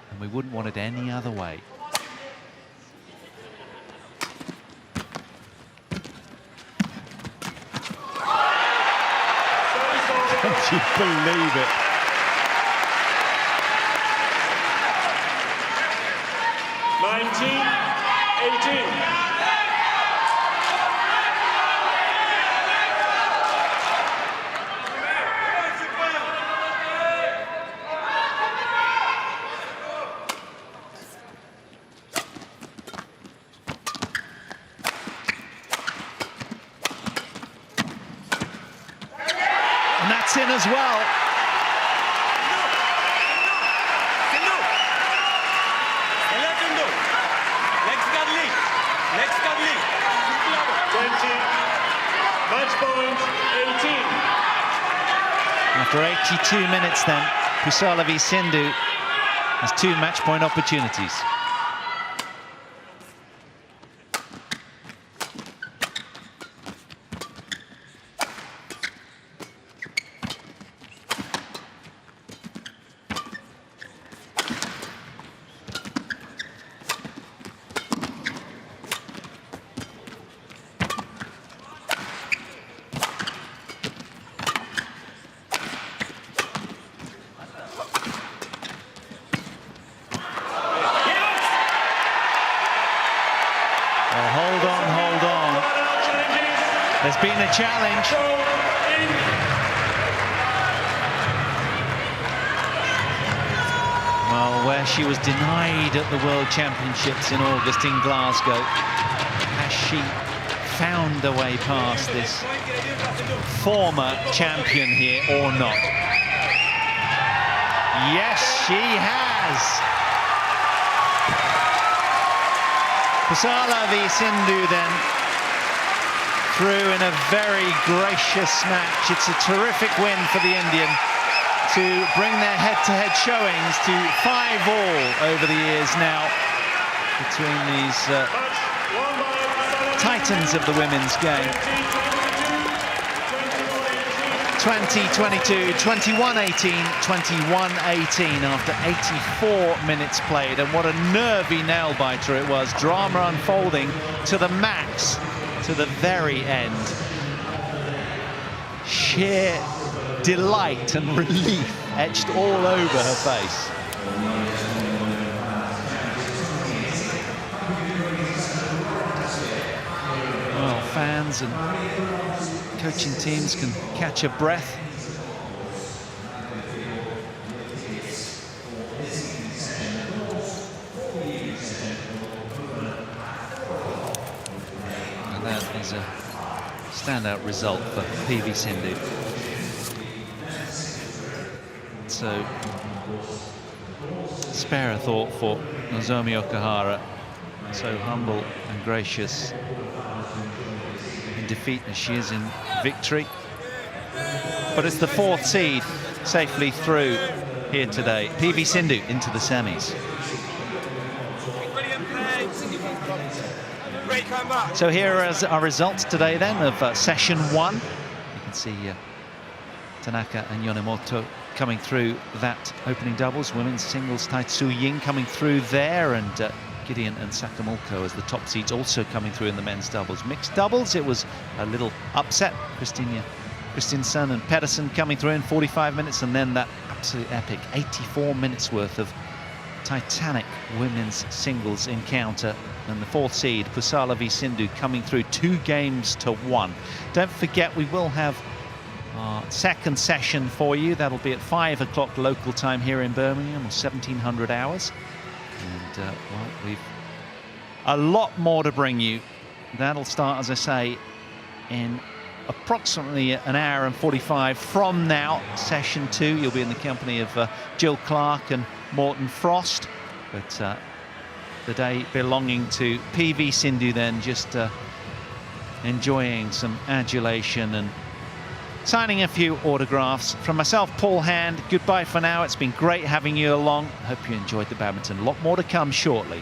and we wouldn't want it any other way. Don't you believe it? And that's in as well. Match point 18. After 82 minutes then, Pusarla v Sindhu has 2 match point opportunities. Hold on. There's been a challenge. Well, where she was denied at the World Championships in August in Glasgow, has she found a way past this former champion here or not? Yes, she has. Pusarla v Sindhu then through in a very gracious match. It's a terrific win for the Indian to bring their head-to-head showings to 5-all over the years now between these titans of the women's game. 20-22, 21-18, 21-18 after 84 minutes played, and what a nervy nail-biter it was. Drama unfolding to the max, to the very end. Sheer delight and relief etched all over her face. Well, fans and coaching teams can catch a breath. And that is a standout result for PV Sindhu. So, spare a thought for Nozomi OKUHARA, so humble and gracious in defeat as she is in victory. But it's the fourth seed safely through here today. PV Sindhu into the semis. So here are our results today then of session 1. You can see Tanaka and Yonemoto coming through that opening doubles. Women's singles, Tai Tzu Ying coming through there, and Gideon and Sakamulko as the top seeds also coming through in the men's doubles. Mixed doubles, it was a little upset. Christiansen and Pedersen coming through in 45 minutes, and then that absolute epic 84 minutes worth of titanic women's singles encounter. And the fourth seed, Pusarla v Sindhu, coming through 2-1. Don't forget, we will have our second session for you. That'll be at 5 o'clock local time here in Birmingham, or 1700 hours. And, well, we've a lot more to bring you. That'll start, as I say, in approximately an hour and 45 from now. Session 2, you'll be in the company of Jill Clark and Morton Frost. But the day belonging to PV Sindhu then, just enjoying some adulation and signing a few autographs. From myself, Paul Hand, goodbye for now. It's been great having you along. Hope you enjoyed the badminton. A lot more to come shortly.